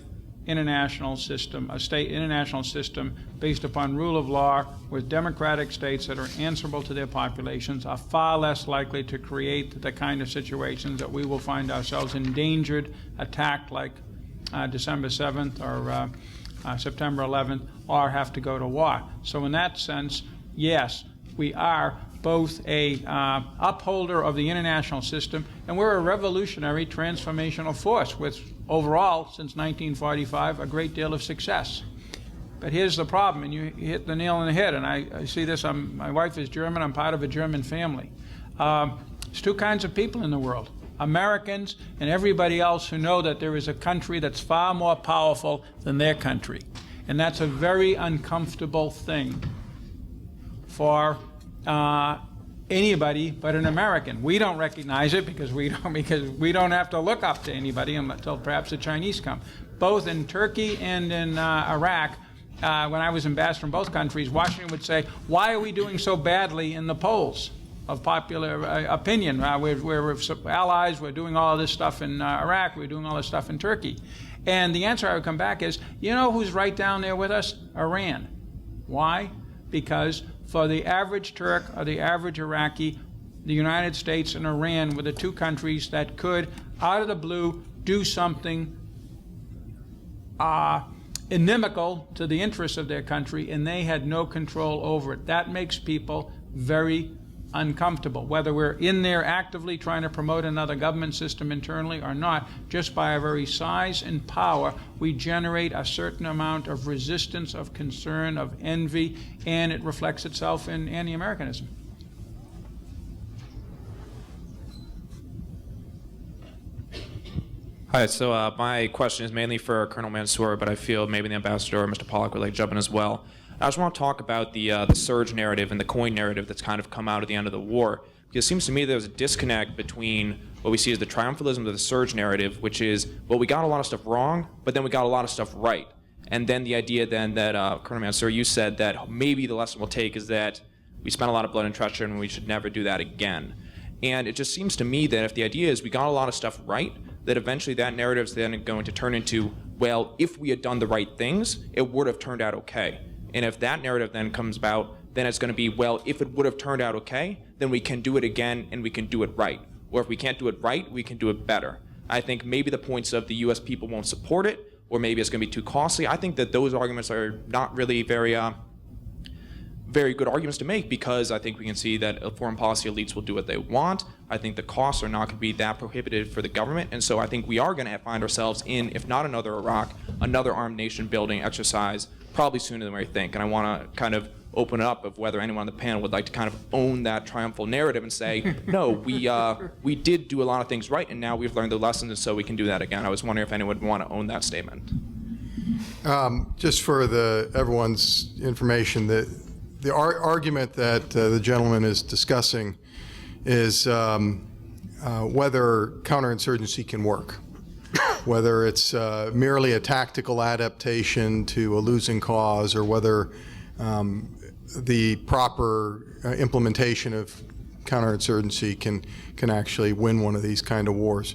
international system, a state international system based upon rule of law with democratic states that are answerable to their populations are far less likely to create the kind of situations that we will find ourselves endangered, attacked like December 7th or September 11th, or have to go to war. So in that sense, yes, we are both a upholder of the international system, and we're a revolutionary transformational force with overall, since 1945, a great deal of success. But here's the problem, and you hit the nail on the head, and I see this, my wife is German, I'm part of a German family. There's two kinds of people in the world. Americans and everybody else who know that there is a country that's far more powerful than their country. And that's a very uncomfortable thing for anybody but an American. We don't recognize it because we don't have to look up to anybody until perhaps the Chinese come. Both in Turkey and in Iraq, when I was ambassador in both countries, Washington would say, why are we doing so badly in the polls of popular opinion? We're allies, we're doing all of this stuff in Iraq, we're doing all this stuff in Turkey. And the answer I would come back is, you know who's right down there with us? Iran. Why? Because for the average Turk or the average Iraqi, the United States and Iran were the two countries that could, out of the blue, do something inimical to the interests of their country, and they had no control over it. That makes people very uncomfortable, whether we're in there actively trying to promote another government system internally or not. Just by our very size and power, we generate a certain amount of resistance, of concern, of envy, and it reflects itself in anti-Americanism. Hi, so my question is mainly for Colonel Mansoor, but I feel maybe the ambassador or Mr. Pollack would like to jump in as well. I just want to talk about the surge narrative and the coin narrative that's kind of come out at the end of the war. Because it seems to me there's a disconnect between what we see as the triumphalism of the surge narrative, which is, well, we got a lot of stuff wrong, but then we got a lot of stuff right. And then the idea then that, Colonel Mansoor, you said that maybe the lesson we'll take is that we spent a lot of blood and treachery and we should never do that again. And it just seems to me that if the idea is we got a lot of stuff right, that eventually that narrative is then going to turn into, well, if we had done the right things, it would have turned out okay. And if that narrative then comes about, then it's going to be, well, if it would have turned out okay, then we can do it again and we can do it right. Or if we can't do it right, we can do it better. I think maybe the points of the U.S. people won't support it, or maybe it's going to be too costly. I think that those arguments are not really very good arguments to make, because I think we can see that foreign policy elites will do what they want. I think the costs are not going to be that prohibitive for the government, and so I think we are going to find ourselves in, if not another Iraq, another armed nation building exercise probably sooner than we think. And I want to kind of open it up of whether anyone on the panel would like to kind of own that triumphal narrative and say, no, we did do a lot of things right, and now we've learned the lessons, and so we can do that again. I was wondering if anyone would want to own that statement. Just for everyone's information, the argument that the gentleman is discussing is whether counterinsurgency can work, whether it's merely a tactical adaptation to a losing cause, or whether the proper implementation of counterinsurgency can actually win one of these kind of wars.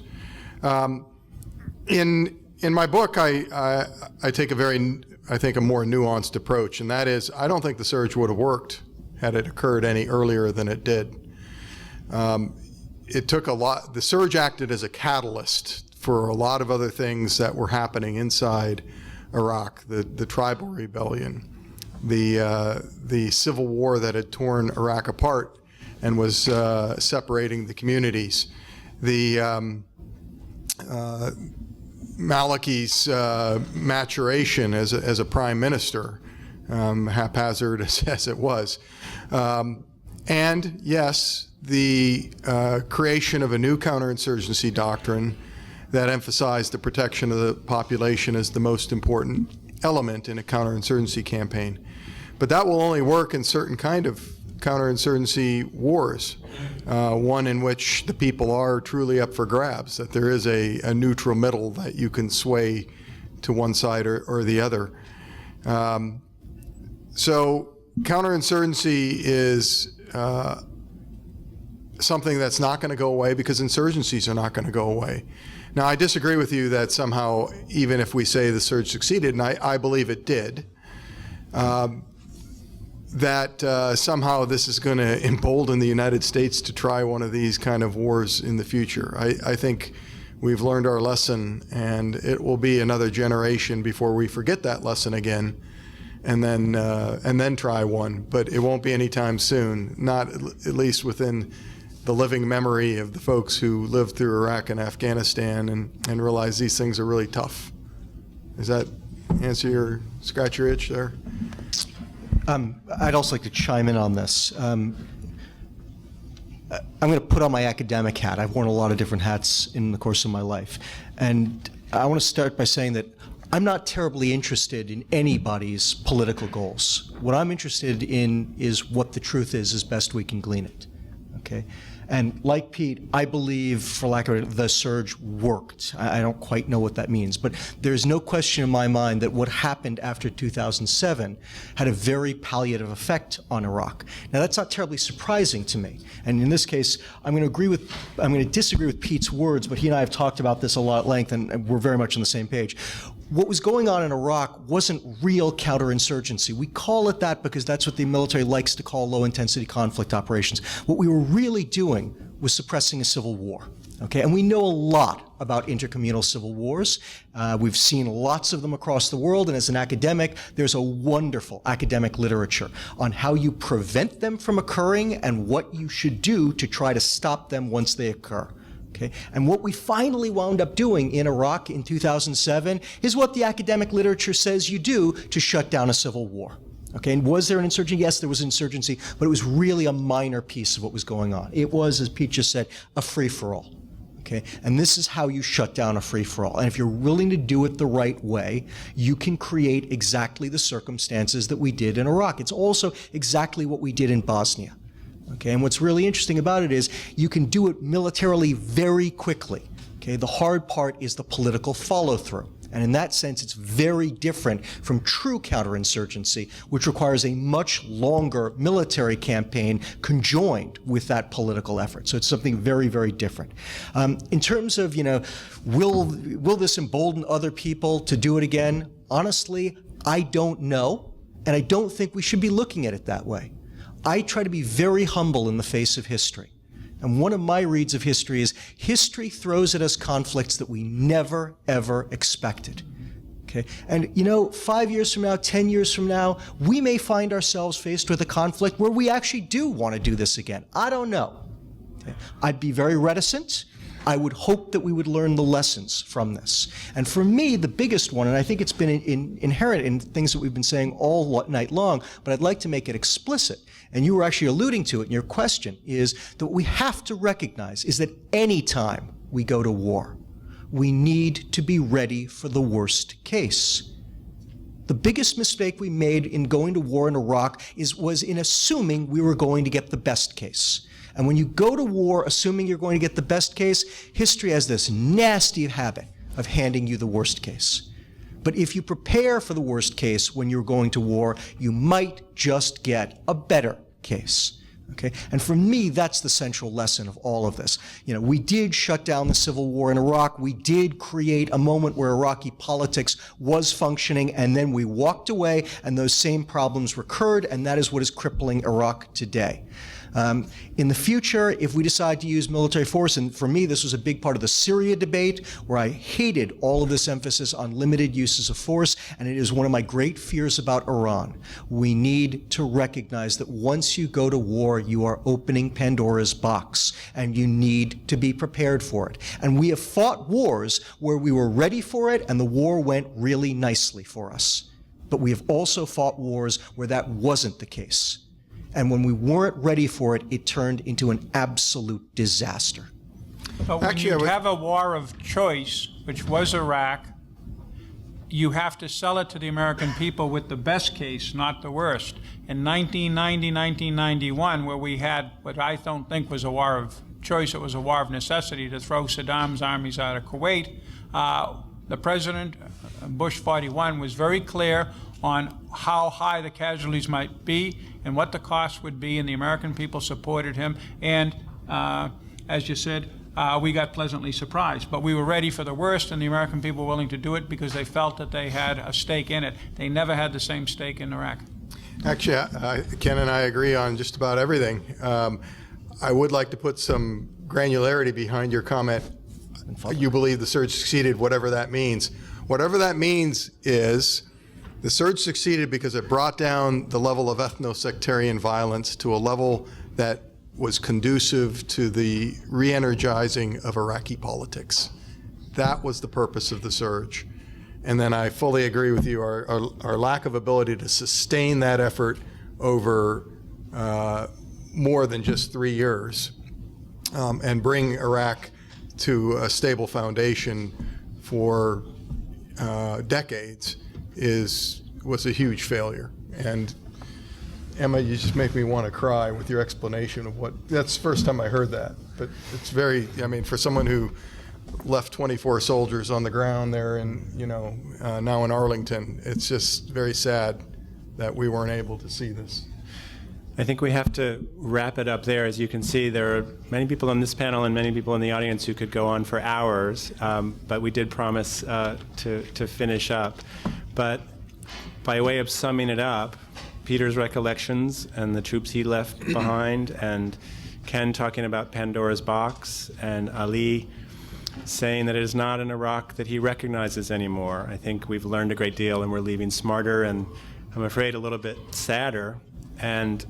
In my book, I take a more nuanced approach, and that is, I don't think the surge would have worked had it occurred any earlier than it did. It took a lot. The surge acted as a catalyst for a lot of other things that were happening inside Iraq: the tribal rebellion, the civil war that had torn Iraq apart and was separating the communities, the Maliki's maturation as a prime minister, haphazard as it was, and yes, the creation of a new counterinsurgency doctrine that emphasized the protection of the population as the most important element in a counterinsurgency campaign. But that will only work in certain kind of counterinsurgency wars, one in which the people are truly up for grabs, that there is a neutral middle that you can sway to one side or the other. So counterinsurgency is something that's not going to go away because insurgencies are not going to go away. Now, I disagree with you that somehow, even if we say the surge succeeded, and I believe it did, that somehow this is going to embolden the United States to try one of these kind of wars in the future. I think we've learned our lesson, and it will be another generation before we forget that lesson again, and then try one. But it won't be anytime soon, not at least within the living memory of the folks who lived through Iraq and Afghanistan and realize these things are really tough. Does that scratch your itch there? I'd also like to chime in on this. I'm going to put on my academic hat. I've worn a lot of different hats in the course of my life. And I want to start by saying that I'm not terribly interested in anybody's political goals. What I'm interested in is what the truth is as best we can glean it. Okay? And like Pete, I believe, for lack of it, the surge worked. I don't quite know what that means, but there's no question in my mind that what happened after 2007 had a very palliative effect on Iraq. Now, that's not terribly surprising to me. And in this case, I'm going to disagree with Pete's words, but he and I have talked about this a lot at length, and we're very much on the same page. What was going on in Iraq wasn't real counterinsurgency. We call it that because that's what the military likes to call low-intensity conflict operations. What we were really doing was suppressing a civil war. Okay? And we know a lot about intercommunal civil wars. We've seen lots of them across the world, and as an academic, there's a wonderful academic literature on how you prevent them from occurring and what you should do to try to stop them once they occur. Okay? And what we finally wound up doing in Iraq in 2007 is what the academic literature says you do to shut down a civil war. Okay? And was there an insurgency? Yes, there was insurgency, but it was really a minor piece of what was going on. It was, as Pete just said, a free-for-all. Okay? And this is how you shut down a free-for-all. And if you're willing to do it the right way, you can create exactly the circumstances that we did in Iraq. It's also exactly what we did in Bosnia. Okay, and what's really interesting about it is you can do it militarily very quickly. Okay, the hard part is the political follow-through. And in that sense, it's very different from true counterinsurgency, which requires a much longer military campaign conjoined with that political effort. So it's something very, very different. In terms of, will this embolden other people to do it again? Honestly, I don't know, and I don't think we should be looking at it that way. I try to be very humble in the face of history. And one of my reads of history is history throws at us conflicts that we never, ever expected. Okay? And 5 years from now, 10 years from now, we may find ourselves faced with a conflict where we actually do want to do this again. I don't know. Okay? I'd be very reticent. I would hope that we would learn the lessons from this. And for me, the biggest one, and I think it's been inherent in things that we've been saying all night long, but I'd like to make it explicit, and you were actually alluding to it in your question, is that what we have to recognize is that any time we go to war, we need to be ready for the worst case. The biggest mistake we made in going to war in Iraq was in assuming we were going to get the best case. And when you go to war assuming you're going to get the best case, history has this nasty habit of handing you the worst case. But if you prepare for the worst case when you're going to war, you might just get a better case. Okay? And for me, that's the central lesson of all of this. We did shut down the civil war in Iraq. We did create a moment where Iraqi politics was functioning, and then we walked away, and those same problems recurred, and that is what is crippling Iraq today. In the future, if we decide to use military force, and for me this was a big part of the Syria debate, where I hated all of this emphasis on limited uses of force, and it is one of my great fears about Iran. We need to recognize that once you go to war, you are opening Pandora's box, and you need to be prepared for it. And we have fought wars where we were ready for it, and the war went really nicely for us. But we have also fought wars where that wasn't the case. And when we weren't ready for it, it turned into an absolute disaster. But when you have a war of choice, which was Iraq, you have to sell it to the American people with the best case, not the worst. In 1990, 1991, where we had what I don't think was a war of choice, it was a war of necessity to throw Saddam's armies out of Kuwait, the president, Bush 41, was very clear on how high the casualties might be and what the cost would be, and the American people supported him. And as you said, we got pleasantly surprised. But we were ready for the worst, and the American people were willing to do it because they felt that they had a stake in it. They never had the same stake in Iraq. Actually, Ken and I agree on just about everything. I would like to put some granularity behind your comment. You believe the surge succeeded, whatever that means. Whatever that means is the surge succeeded because it brought down the level of ethno-sectarian violence to a level that was conducive to the re-energizing of Iraqi politics. That was the purpose of the surge. And then I fully agree with you, our lack of ability to sustain that effort over more than just 3 years and bring Iraq to a stable foundation for decades was a huge failure. And Emma, you just make me want to cry with your explanation of that's the first time I heard that. But it's very, I mean, for someone who left 24 soldiers on the ground there and, now in Arlington, it's just very sad that we weren't able to see this. I think we have to wrap it up there. As you can see, there are many people on this panel and many people in the audience who could go on for hours, but we did promise to finish up. But by way of summing it up, Peter's recollections and the troops he left behind, and Ken talking about Pandora's box, and Ali saying that it is not an Iraq that he recognizes anymore. I think we've learned a great deal and we're leaving smarter and, I'm afraid, a little bit sadder. And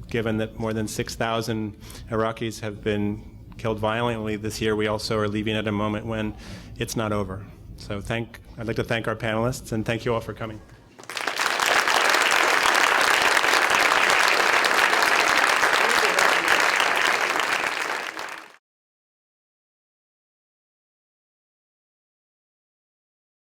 given that more than 6,000 Iraqis have been killed violently this year, we also are leaving at a moment when it's not over. So I'd like to thank our panelists, and thank you all for coming.